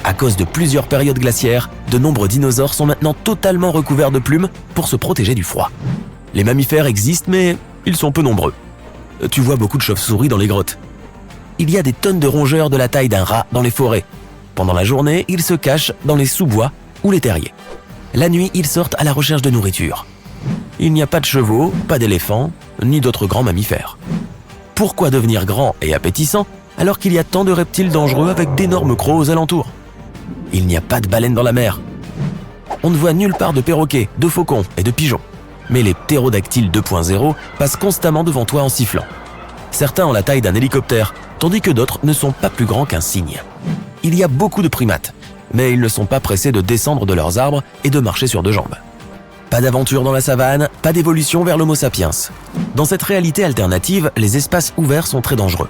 À cause de plusieurs périodes glaciaires, de nombreux dinosaures sont maintenant totalement recouverts de plumes pour se protéger du froid. Les mammifères existent, mais ils sont peu nombreux. Tu vois beaucoup de chauves-souris dans les grottes. Il y a des tonnes de rongeurs de la taille d'un rat dans les forêts. Pendant la journée, ils se cachent dans les sous-bois ou les terriers. La nuit, ils sortent à la recherche de nourriture. Il n'y a pas de chevaux, pas d'éléphants, ni d'autres grands mammifères. Pourquoi devenir grand et appétissant alors qu'il y a tant de reptiles dangereux avec d'énormes crocs aux alentours? Il n'y a pas de baleines dans la mer. On ne voit nulle part de perroquets, de faucons et de pigeons. Mais les ptérodactyles 2.0 passent constamment devant toi en sifflant. Certains ont la taille d'un hélicoptère, tandis que d'autres ne sont pas plus grands qu'un cygne. Il y a beaucoup de primates, mais ils ne sont pas pressés de descendre de leurs arbres et de marcher sur deux jambes. Pas d'aventure dans la savane, pas d'évolution vers l'Homo sapiens. Dans cette réalité alternative, les espaces ouverts sont très dangereux.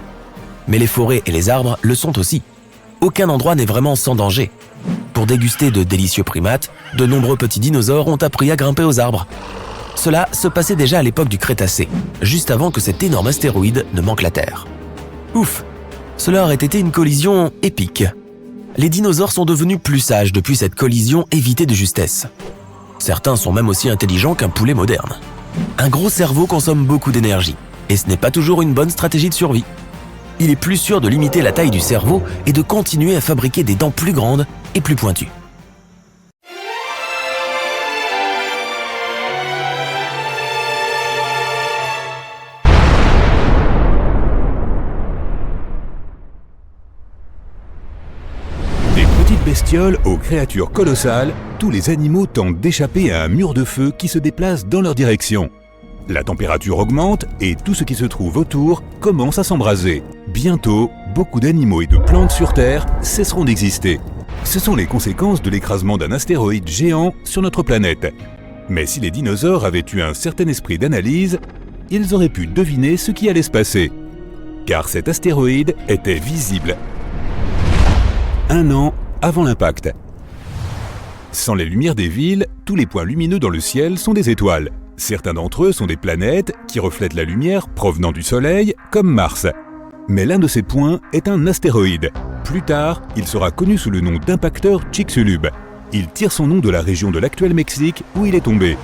Mais les forêts et les arbres le sont aussi. Aucun endroit n'est vraiment sans danger. Pour déguster de délicieux primates, de nombreux petits dinosaures ont appris à grimper aux arbres. Cela se passait déjà à l'époque du Crétacé, juste avant que cet énorme astéroïde ne manque la Terre. Ouf, cela aurait été une collision épique. Les dinosaures sont devenus plus sages depuis cette collision évitée de justesse. Certains sont même aussi intelligents qu'un poulet moderne. Un gros cerveau consomme beaucoup d'énergie, et ce n'est pas toujours une bonne stratégie de survie. Il est plus sûr de limiter la taille du cerveau et de continuer à fabriquer des dents plus grandes et plus pointues. Bestioles aux créatures colossales, tous les animaux tentent d'échapper à un mur de feu qui se déplace dans leur direction. La température augmente et tout ce qui se trouve autour commence à s'embraser. Bientôt, beaucoup d'animaux et de plantes sur Terre cesseront d'exister. Ce sont les conséquences de l'écrasement d'un astéroïde géant sur notre planète. Mais si les dinosaures avaient eu un certain esprit d'analyse, ils auraient pu deviner ce qui allait se passer. Car cet astéroïde était visible. 1 an avant l'impact. Sans les lumières des villes, tous les points lumineux dans le ciel sont des étoiles. Certains d'entre eux sont des planètes qui reflètent la lumière provenant du Soleil, comme Mars. Mais l'un de ces points est un astéroïde. Plus tard, il sera connu sous le nom d'impacteur Chicxulub. Il tire son nom de la région de l'actuel Mexique où il est tombé.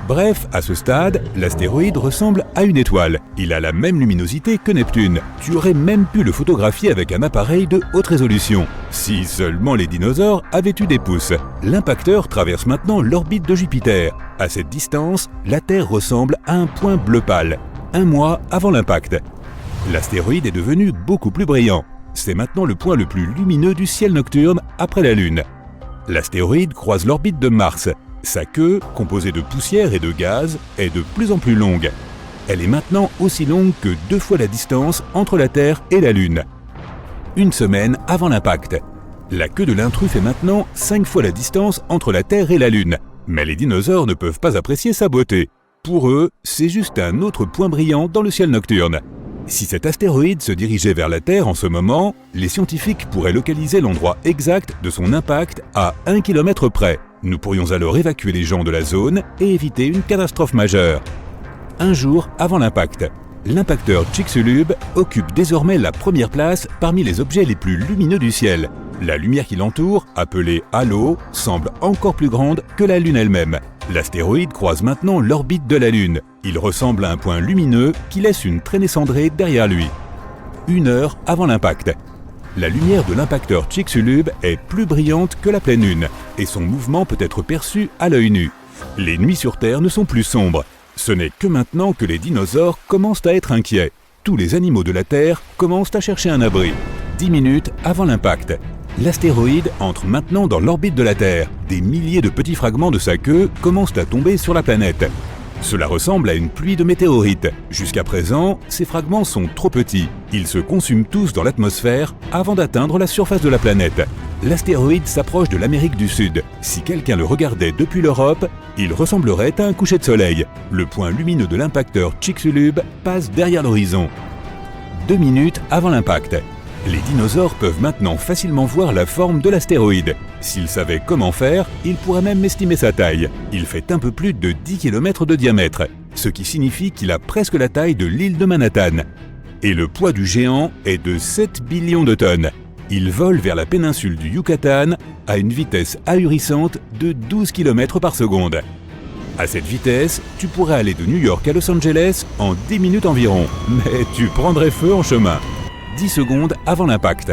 Bref, à ce stade, l'astéroïde ressemble à une étoile. Il a la même luminosité que Neptune. Tu aurais même pu le photographier avec un appareil de haute résolution. Si seulement les dinosaures avaient eu des pouces. L'impacteur traverse maintenant l'orbite de Jupiter. À cette distance, la Terre ressemble à un point bleu pâle. 1 mois avant l'impact. L'astéroïde est devenu beaucoup plus brillant. C'est maintenant le point le plus lumineux du ciel nocturne après la Lune. L'astéroïde croise l'orbite de Mars. Sa queue, composée de poussière et de gaz, est de plus en plus longue. Elle est maintenant aussi longue que 2 fois la distance entre la Terre et la Lune. 1 semaine avant l'impact. La queue de l'intrus fait maintenant 5 fois la distance entre la Terre et la Lune. Mais les dinosaures ne peuvent pas apprécier sa beauté. Pour eux, c'est juste un autre point brillant dans le ciel nocturne. Si cet astéroïde se dirigeait vers la Terre en ce moment, les scientifiques pourraient localiser l'endroit exact de son impact à 1 km près. Nous pourrions alors évacuer les gens de la zone et éviter une catastrophe majeure. 1 jour avant l'impact, l'impacteur Chicxulub occupe désormais la première place parmi les objets les plus lumineux du ciel. La lumière qui l'entoure, appelée halo, semble encore plus grande que la Lune elle-même. L'astéroïde croise maintenant l'orbite de la Lune. Il ressemble à un point lumineux qui laisse une traînée cendrée derrière lui. 1 heure avant l'impact. La lumière de l'impacteur Chicxulub est plus brillante que la pleine lune, et son mouvement peut être perçu à l'œil nu. Les nuits sur Terre ne sont plus sombres. Ce n'est que maintenant que les dinosaures commencent à être inquiets. Tous les animaux de la Terre commencent à chercher un abri. 10 minutes avant l'impact. L'astéroïde entre maintenant dans l'orbite de la Terre. Des milliers de petits fragments de sa queue commencent à tomber sur la planète. Cela ressemble à une pluie de météorites. Jusqu'à présent, ces fragments sont trop petits. Ils se consument tous dans l'atmosphère avant d'atteindre la surface de la planète. L'astéroïde s'approche de l'Amérique du Sud. Si quelqu'un le regardait depuis l'Europe, il ressemblerait à un coucher de soleil. Le point lumineux de l'impacteur Chicxulub passe derrière l'horizon. 2 minutes avant l'impact. Les dinosaures peuvent maintenant facilement voir la forme de l'astéroïde. S'ils savaient comment faire, ils pourraient même estimer sa taille. Il fait un peu plus de 10 km de diamètre, ce qui signifie qu'il a presque la taille de l'île de Manhattan. Et le poids du géant est de 7 billions de tonnes. Il vole vers la péninsule du Yucatan à une vitesse ahurissante de 12 km par seconde. À cette vitesse, tu pourrais aller de New York à Los Angeles en 10 minutes environ, mais tu prendrais feu en chemin. 10 secondes avant l'impact.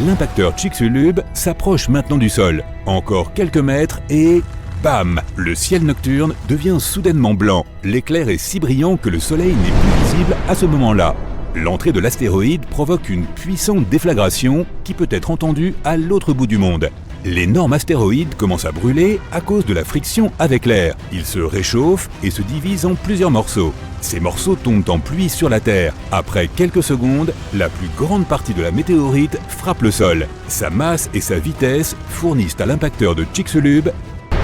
L'impacteur Chicxulub s'approche maintenant du sol. Encore quelques mètres et... bam! Le ciel nocturne devient soudainement blanc. L'éclair est si brillant que le soleil n'est plus visible à ce moment-là. L'entrée de l'astéroïde provoque une puissante déflagration qui peut être entendue à l'autre bout du monde. L'énorme astéroïde commence à brûler à cause de la friction avec l'air. Il se réchauffe et se divise en plusieurs morceaux. Ces morceaux tombent en pluie sur la Terre. Après quelques secondes, la plus grande partie de la météorite frappe le sol. Sa masse et sa vitesse fournissent à l'impacteur de Chicxulub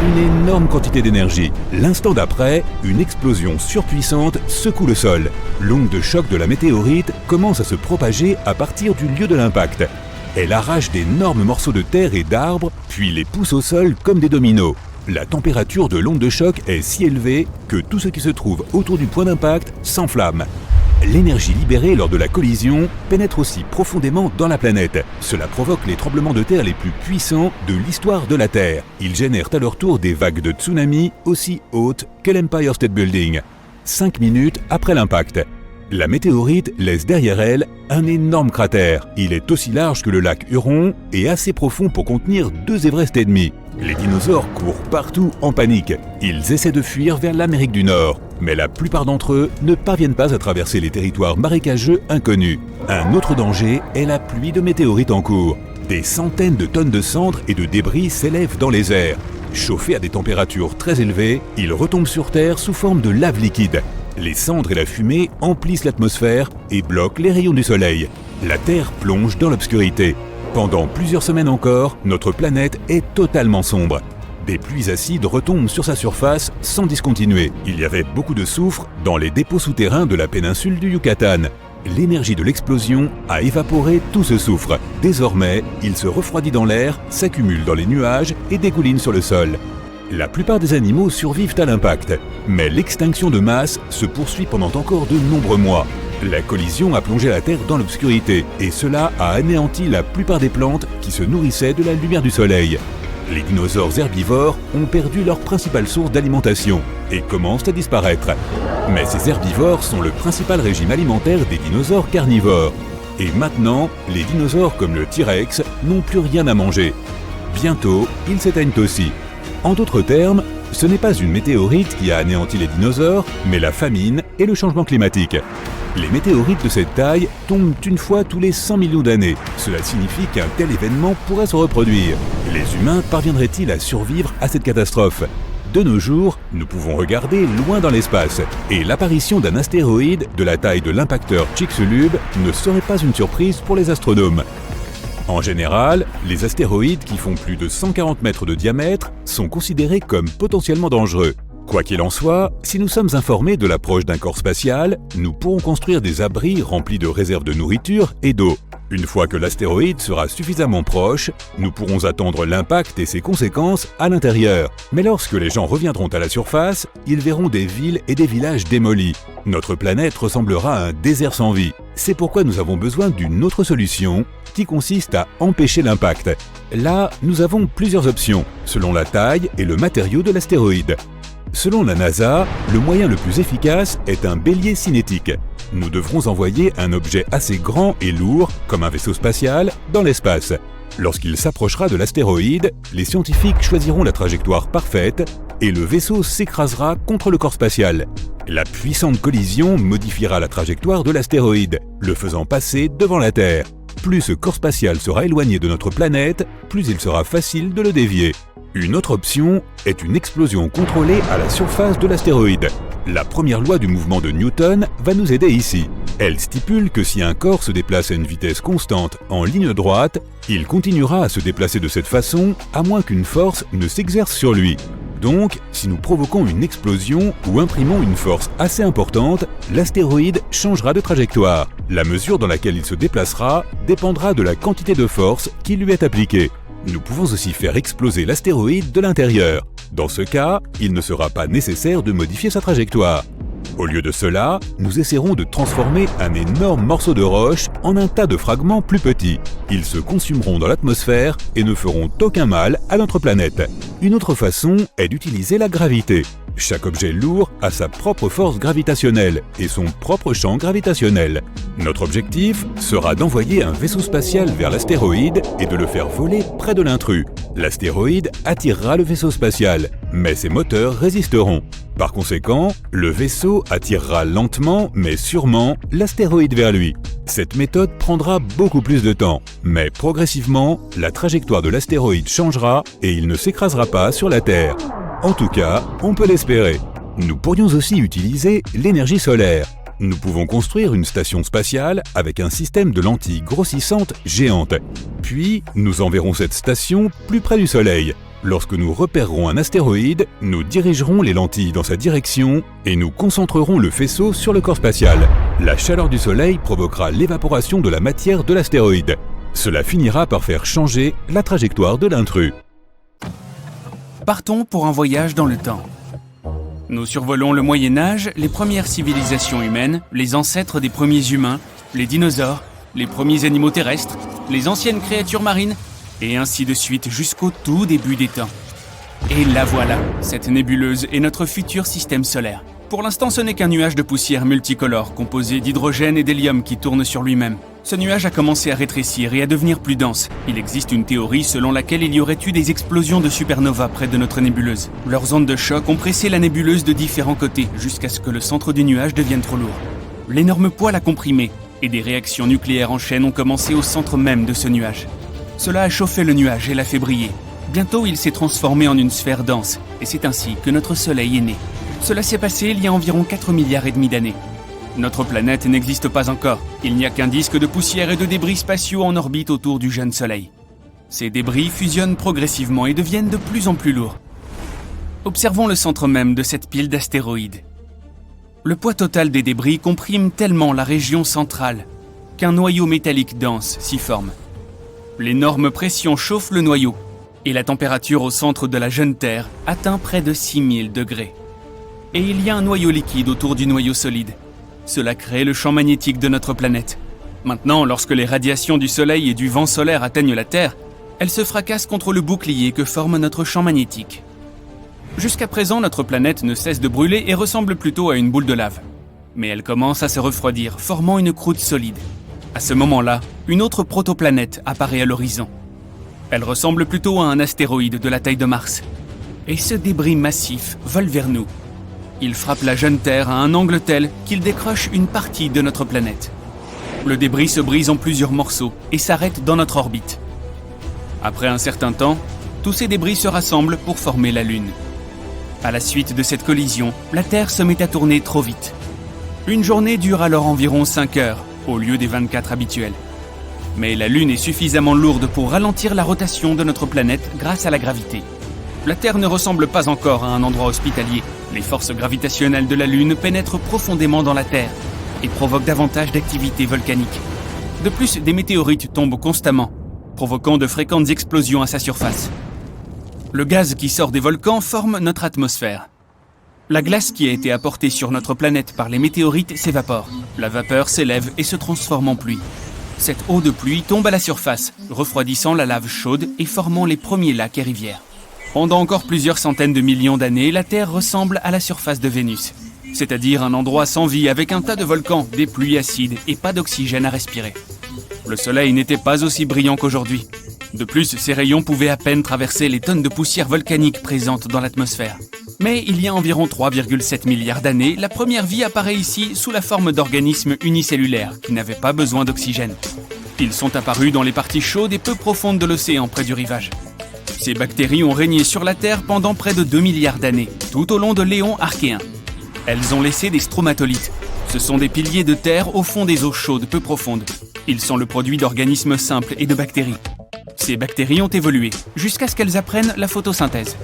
une énorme quantité d'énergie. L'instant d'après, une explosion surpuissante secoue le sol. L'onde de choc de la météorite commence à se propager à partir du lieu de l'impact. Elle arrache d'énormes morceaux de terre et d'arbres, puis les pousse au sol comme des dominos. La température de l'onde de choc est si élevée que tout ce qui se trouve autour du point d'impact s'enflamme. L'énergie libérée lors de la collision pénètre aussi profondément dans la planète. Cela provoque les tremblements de terre les plus puissants de l'histoire de la Terre. Ils génèrent à leur tour des vagues de tsunami aussi hautes que l'Empire State Building. 5 minutes après l'impact. La météorite laisse derrière elle un énorme cratère. Il est aussi large que le lac Huron et assez profond pour contenir 2 Everest et demi. Les dinosaures courent partout en panique. Ils essaient de fuir vers l'Amérique du Nord, mais la plupart d'entre eux ne parviennent pas à traverser les territoires marécageux inconnus. Un autre danger est la pluie de météorites en cours. Des centaines de tonnes de cendres et de débris s'élèvent dans les airs. Chauffés à des températures très élevées, ils retombent sur Terre sous forme de lave liquide. Les cendres et la fumée emplissent l'atmosphère et bloquent les rayons du soleil. La Terre plonge dans l'obscurité. Pendant plusieurs semaines encore, notre planète est totalement sombre. Des pluies acides retombent sur sa surface sans discontinuer. Il y avait beaucoup de soufre dans les dépôts souterrains de la péninsule du Yucatan. L'énergie de l'explosion a évaporé tout ce soufre. Désormais, il se refroidit dans l'air, s'accumule dans les nuages et dégouline sur le sol. La plupart des animaux survivent à l'impact, mais l'extinction de masse se poursuit pendant encore de nombreux mois. La collision a plongé la Terre dans l'obscurité, et cela a anéanti la plupart des plantes qui se nourrissaient de la lumière du soleil. Les dinosaures herbivores ont perdu leur principale source d'alimentation et commencent à disparaître. Mais ces herbivores sont le principal régime alimentaire des dinosaures carnivores. Et maintenant, les dinosaures comme le T-Rex n'ont plus rien à manger. Bientôt, ils s'éteignent aussi. En d'autres termes, ce n'est pas une météorite qui a anéanti les dinosaures, mais la famine et le changement climatique. Les météorites de cette taille tombent une fois tous les 100 millions d'années. Cela signifie qu'un tel événement pourrait se reproduire. Les humains parviendraient-ils à survivre à cette catastrophe ? De nos jours, nous pouvons regarder loin dans l'espace, et l'apparition d'un astéroïde de la taille de l'impacteur Chicxulub ne serait pas une surprise pour les astronomes. En général, les astéroïdes qui font plus de 140 mètres de diamètre sont considérés comme potentiellement dangereux. Quoi qu'il en soit, si nous sommes informés de l'approche d'un corps spatial, nous pourrons construire des abris remplis de réserves de nourriture et d'eau. Une fois que l'astéroïde sera suffisamment proche, nous pourrons attendre l'impact et ses conséquences à l'intérieur. Mais lorsque les gens reviendront à la surface, ils verront des villes et des villages démolis. Notre planète ressemblera à un désert sans vie. C'est pourquoi nous avons besoin d'une autre solution qui consiste à empêcher l'impact. Là, nous avons plusieurs options, selon la taille et le matériau de l'astéroïde. Selon la NASA, le moyen le plus efficace est un bélier cinétique. Nous devrons envoyer un objet assez grand et lourd, comme un vaisseau spatial, dans l'espace. Lorsqu'il s'approchera de l'astéroïde, les scientifiques choisiront la trajectoire parfaite et le vaisseau s'écrasera contre le corps spatial. La puissante collision modifiera la trajectoire de l'astéroïde, le faisant passer devant la Terre. plus ce corps spatial sera éloigné de notre planète, plus il sera facile de le dévier. Une autre option est une explosion contrôlée à la surface de l'astéroïde. La première loi du mouvement de Newton va nous aider ici. Elle stipule que si un corps se déplace à une vitesse constante en ligne droite, il continuera à se déplacer de cette façon à moins qu'une force ne s'exerce sur lui. Donc, si nous provoquons une explosion ou imprimons une force assez importante, l'astéroïde changera de trajectoire. La mesure dans laquelle il se déplacera dépendra de la quantité de force qui lui est appliquée. Nous pouvons aussi faire exploser l'astéroïde de l'intérieur. Dans ce cas, il ne sera pas nécessaire de modifier sa trajectoire. Au lieu de cela, nous essaierons de transformer un énorme morceau de roche en un tas de fragments plus petits. Ils se consumeront dans l'atmosphère et ne feront aucun mal à notre planète. Une autre façon est d'utiliser la gravité. Chaque objet lourd a sa propre force gravitationnelle et son propre champ gravitationnel. Notre objectif sera d'envoyer un vaisseau spatial vers l'astéroïde et de le faire voler près de l'intrus. L'astéroïde attirera le vaisseau spatial, mais ses moteurs résisteront. Par conséquent, le vaisseau attirera lentement mais sûrement l'astéroïde vers lui. Cette méthode prendra beaucoup plus de temps, mais progressivement, la trajectoire de l'astéroïde changera et il ne s'écrasera pas sur la Terre. En tout cas, on peut l'espérer. Nous pourrions aussi utiliser l'énergie solaire. Nous pouvons construire une station spatiale avec un système de lentilles grossissantes géantes. Puis, nous enverrons cette station plus près du Soleil. Lorsque nous repérerons un astéroïde, nous dirigerons les lentilles dans sa direction et nous concentrerons le faisceau sur le corps spatial. La chaleur du Soleil provoquera l'évaporation de la matière de l'astéroïde. Cela finira par faire changer la trajectoire de l'intrus. Partons pour un voyage dans le temps. Nous survolons le Moyen-Âge, les premières civilisations humaines, les ancêtres des premiers humains, les dinosaures, les premiers animaux terrestres, les anciennes créatures marines, et ainsi de suite jusqu'au tout début des temps. Et la voilà, cette nébuleuse est notre futur système solaire. Pour l'instant, ce n'est qu'un nuage de poussière multicolore composé d'hydrogène et d'hélium qui tourne sur lui-même. Ce nuage a commencé à rétrécir et à devenir plus dense. Il existe une théorie selon laquelle il y aurait eu des explosions de supernovas près de notre nébuleuse. Leurs ondes de choc ont pressé la nébuleuse de différents côtés jusqu'à ce que le centre du nuage devienne trop lourd. L'énorme poids l'a comprimé et des réactions nucléaires en chaîne ont commencé au centre même de ce nuage. Cela a chauffé le nuage et l'a fait briller. Bientôt, il s'est transformé en une sphère dense et c'est ainsi que notre Soleil est né. Cela s'est passé il y a environ 4,5 milliards d'années. Notre planète n'existe pas encore. Il n'y a qu'un disque de poussière et de débris spatiaux en orbite autour du jeune Soleil. Ces débris fusionnent progressivement et deviennent de plus en plus lourds. Observons le centre même de cette pile d'astéroïdes. Le poids total des débris comprime tellement la région centrale qu'un noyau métallique dense s'y forme. L'énorme pression chauffe le noyau et la température au centre de la jeune Terre atteint près de 6000 degrés. Et il y a un noyau liquide autour du noyau solide. Cela crée le champ magnétique de notre planète. Maintenant, lorsque les radiations du Soleil et du vent solaire atteignent la Terre, elles se fracassent contre le bouclier que forme notre champ magnétique. Jusqu'à présent, notre planète ne cesse de brûler et ressemble plutôt à une boule de lave. Mais elle commence à se refroidir, formant une croûte solide. À ce moment-là, une autre protoplanète apparaît à l'horizon. Elle ressemble plutôt à un astéroïde de la taille de Mars. Et ce débris massif vole vers nous. Il frappe la jeune Terre à un angle tel qu'il décroche une partie de notre planète. Le débris se brise en plusieurs morceaux et s'arrête dans notre orbite. Après un certain temps, tous ces débris se rassemblent pour former la Lune. À la suite de cette collision, la Terre se met à tourner trop vite. Une journée dure alors environ 5 heures, au lieu des 24 habituels. Mais la Lune est suffisamment lourde pour ralentir la rotation de notre planète grâce à la gravité. La Terre ne ressemble pas encore à un endroit hospitalier. Les forces gravitationnelles de la Lune pénètrent profondément dans la Terre et provoquent davantage d'activité volcanique. De plus, des météorites tombent constamment, provoquant de fréquentes explosions à sa surface. Le gaz qui sort des volcans forme notre atmosphère. La glace qui a été apportée sur notre planète par les météorites s'évapore. La vapeur s'élève et se transforme en pluie. Cette eau de pluie tombe à la surface, refroidissant la lave chaude et formant les premiers lacs et rivières. Pendant encore plusieurs centaines de millions d'années, la Terre ressemble à la surface de Vénus, c'est-à-dire un endroit sans vie avec un tas de volcans, des pluies acides et pas d'oxygène à respirer. Le Soleil n'était pas aussi brillant qu'aujourd'hui. De plus, ses rayons pouvaient à peine traverser les tonnes de poussière volcanique présentes dans l'atmosphère. Mais il y a environ 3,7 milliards d'années, la première vie apparaît ici sous la forme d'organismes unicellulaires qui n'avaient pas besoin d'oxygène. Ils sont apparus dans les parties chaudes et peu profondes de l'océan près du rivage. Ces bactéries ont régné sur la Terre pendant près de 2 milliards d'années, tout au long de l'éon archéen. Elles ont laissé des stromatolites. Ce sont des piliers de terre au fond des eaux chaudes peu profondes. Ils sont le produit d'organismes simples et de bactéries. Ces bactéries ont évolué jusqu'à ce qu'elles apprennent la photosynthèse.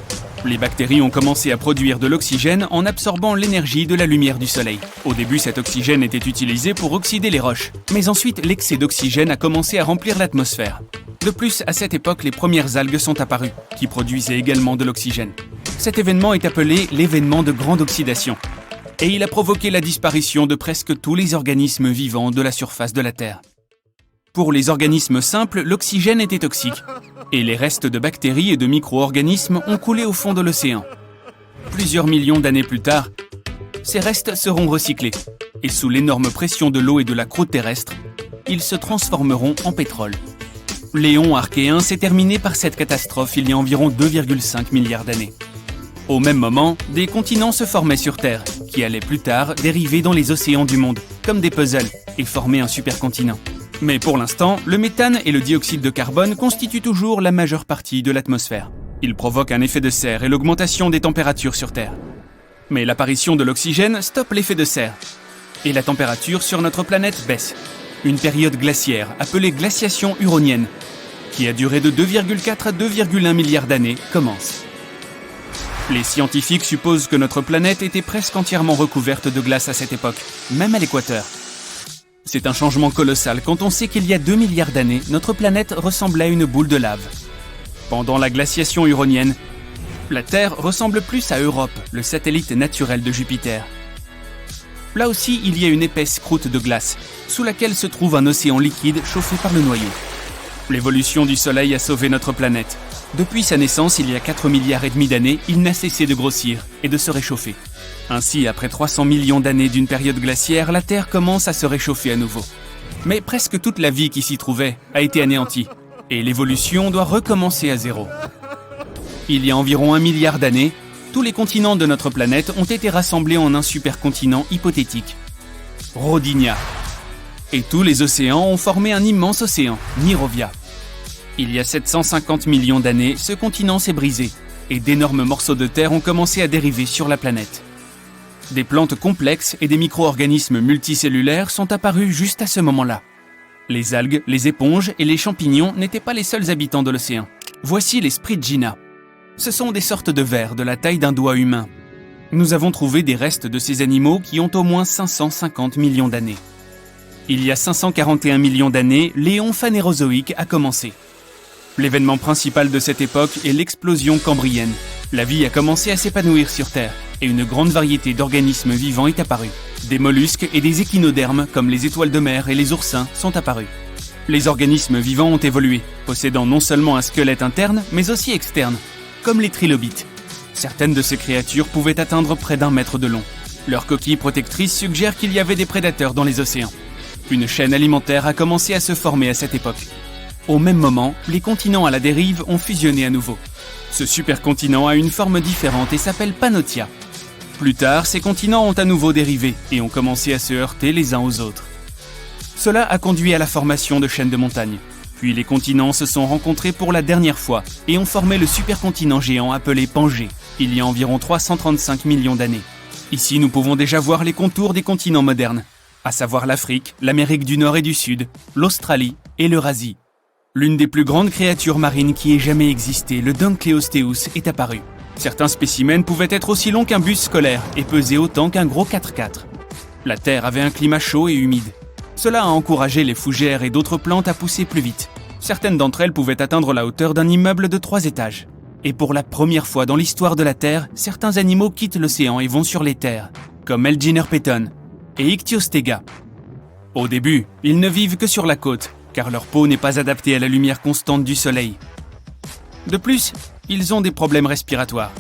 Les bactéries ont commencé à produire de l'oxygène en absorbant l'énergie de la lumière du soleil. Au début, cet oxygène était utilisé pour oxyder les roches, mais ensuite l'excès d'oxygène a commencé à remplir l'atmosphère. De plus, à cette époque, les premières algues sont apparues, qui produisaient également de l'oxygène. Cet événement est appelé l'événement de grande oxydation, et il a provoqué la disparition de presque tous les organismes vivants de la surface de la Terre. Pour les organismes simples, l'oxygène était toxique, et les restes de bactéries et de micro-organismes ont coulé au fond de l'océan. Plusieurs millions d'années plus tard, ces restes seront recyclés, et sous l'énorme pression de l'eau et de la croûte terrestre, ils se transformeront en pétrole. L'éon archéen s'est terminé par cette catastrophe il y a environ 2,5 milliards d'années. Au même moment, des continents se formaient sur Terre, qui allaient plus tard dériver dans les océans du monde, comme des puzzles, et former un supercontinent. Mais pour l'instant, le méthane et le dioxyde de carbone constituent toujours la majeure partie de l'atmosphère. Ils provoquent un effet de serre et l'augmentation des températures sur Terre. Mais l'apparition de l'oxygène stoppe l'effet de serre. Et la température sur notre planète baisse. Une période glaciaire, appelée glaciation huronienne, qui a duré de 2,4 à 2,1 milliards d'années, commence. Les scientifiques supposent que notre planète était presque entièrement recouverte de glace à cette époque, même à l'équateur. C'est un changement colossal quand on sait qu'il y a 2 milliards d'années, notre planète ressemblait à une boule de lave. Pendant la glaciation huronienne, la Terre ressemble plus à Europe, le satellite naturel de Jupiter. Là aussi, il y a une épaisse croûte de glace, sous laquelle se trouve un océan liquide chauffé par le noyau. L'évolution du Soleil a sauvé notre planète. Depuis sa naissance, il y a 4 milliards et demi d'années, il n'a cessé de grossir et de se réchauffer. Ainsi, après 300 millions d'années d'une période glaciaire, la Terre commence à se réchauffer à nouveau. Mais presque toute la vie qui s'y trouvait a été anéantie, et l'évolution doit recommencer à zéro. Il y a environ 1 milliard d'années, tous les continents de notre planète ont été rassemblés en un supercontinent hypothétique, Rodinia. Et tous les océans ont formé un immense océan, Mirovia. Il y a 750 millions d'années, ce continent s'est brisé, et d'énormes morceaux de terre ont commencé à dériver sur la planète. Des plantes complexes et des micro-organismes multicellulaires sont apparus juste à ce moment-là. Les algues, les éponges et les champignons n'étaient pas les seuls habitants de l'océan. Voici les Spriggina. Ce sont des sortes de vers de la taille d'un doigt humain. Nous avons trouvé des restes de ces animaux qui ont au moins 550 millions d'années. Il y a 541 millions d'années, l'éon phanérozoïque a commencé. L'événement principal de cette époque est l'explosion cambrienne. La vie a commencé à s'épanouir sur Terre, et une grande variété d'organismes vivants est apparue. Des mollusques et des échinodermes, comme les étoiles de mer et les oursins, sont apparus. Les organismes vivants ont évolué, possédant non seulement un squelette interne, mais aussi externe, comme les trilobites. Certaines de ces créatures pouvaient atteindre près d'1 mètre de long. Leur coquille protectrice suggère qu'il y avait des prédateurs dans les océans. Une chaîne alimentaire a commencé à se former à cette époque. Au même moment, les continents à la dérive ont fusionné à nouveau. Ce supercontinent a une forme différente et s'appelle Pannotia. Plus tard, ces continents ont à nouveau dérivé et ont commencé à se heurter les uns aux autres. Cela a conduit à la formation de chaînes de montagnes. Puis les continents se sont rencontrés pour la dernière fois et ont formé le supercontinent géant appelé Pangée, il y a environ 335 millions d'années. Ici, nous pouvons déjà voir les contours des continents modernes, à savoir l'Afrique, l'Amérique du Nord et du Sud, l'Australie et l'Eurasie. L'une des plus grandes créatures marines qui ait jamais existé, le Dunkleosteus, est apparue. Certains spécimens pouvaient être aussi longs qu'un bus scolaire et peser autant qu'un gros 4x4. La Terre avait un climat chaud et humide. Cela a encouragé les fougères et d'autres plantes à pousser plus vite. Certaines d'entre elles pouvaient atteindre la hauteur d'un immeuble de 3 étages. Et pour la première fois dans l'histoire de la Terre, certains animaux quittent l'océan et vont sur les terres, comme Elginer-Peton et Ichthyostega. Au début, ils ne vivent que sur la côte, car leur peau n'est pas adaptée à la lumière constante du soleil. De plus, ils ont des problèmes respiratoires.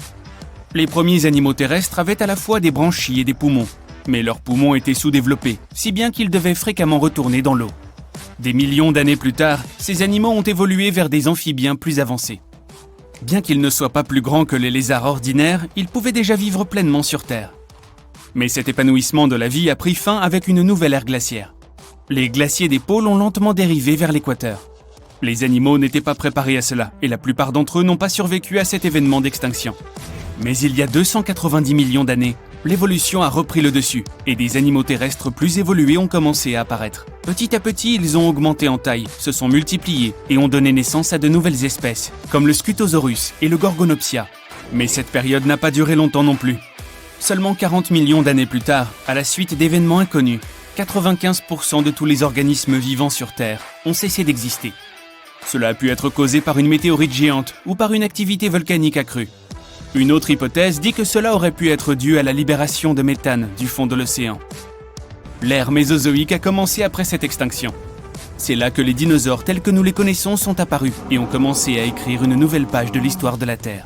Les premiers animaux terrestres avaient à la fois des branchies et des poumons, mais leurs poumons étaient sous-développés, si bien qu'ils devaient fréquemment retourner dans l'eau. Des millions d'années plus tard, ces animaux ont évolué vers des amphibiens plus avancés. Bien qu'ils ne soient pas plus grands que les lézards ordinaires, ils pouvaient déjà vivre pleinement sur Terre. Mais cet épanouissement de la vie a pris fin avec une nouvelle ère glaciaire. Les glaciers des pôles ont lentement dérivé vers l'équateur. Les animaux n'étaient pas préparés à cela, et la plupart d'entre eux n'ont pas survécu à cet événement d'extinction. Mais il y a 290 millions d'années, l'évolution a repris le dessus, et des animaux terrestres plus évolués ont commencé à apparaître. Petit à petit, ils ont augmenté en taille, se sont multipliés, et ont donné naissance à de nouvelles espèces, comme le Scutosaurus et le Gorgonopsia. Mais cette période n'a pas duré longtemps non plus. Seulement 40 millions d'années plus tard, à la suite d'événements inconnus, 95% de tous les organismes vivants sur Terre ont cessé d'exister. Cela a pu être causé par une météorite géante ou par une activité volcanique accrue. Une autre hypothèse dit que cela aurait pu être dû à la libération de méthane du fond de l'océan. L'ère mésozoïque a commencé après cette extinction. C'est là que les dinosaures tels que nous les connaissons sont apparus et ont commencé à écrire une nouvelle page de l'histoire de la Terre.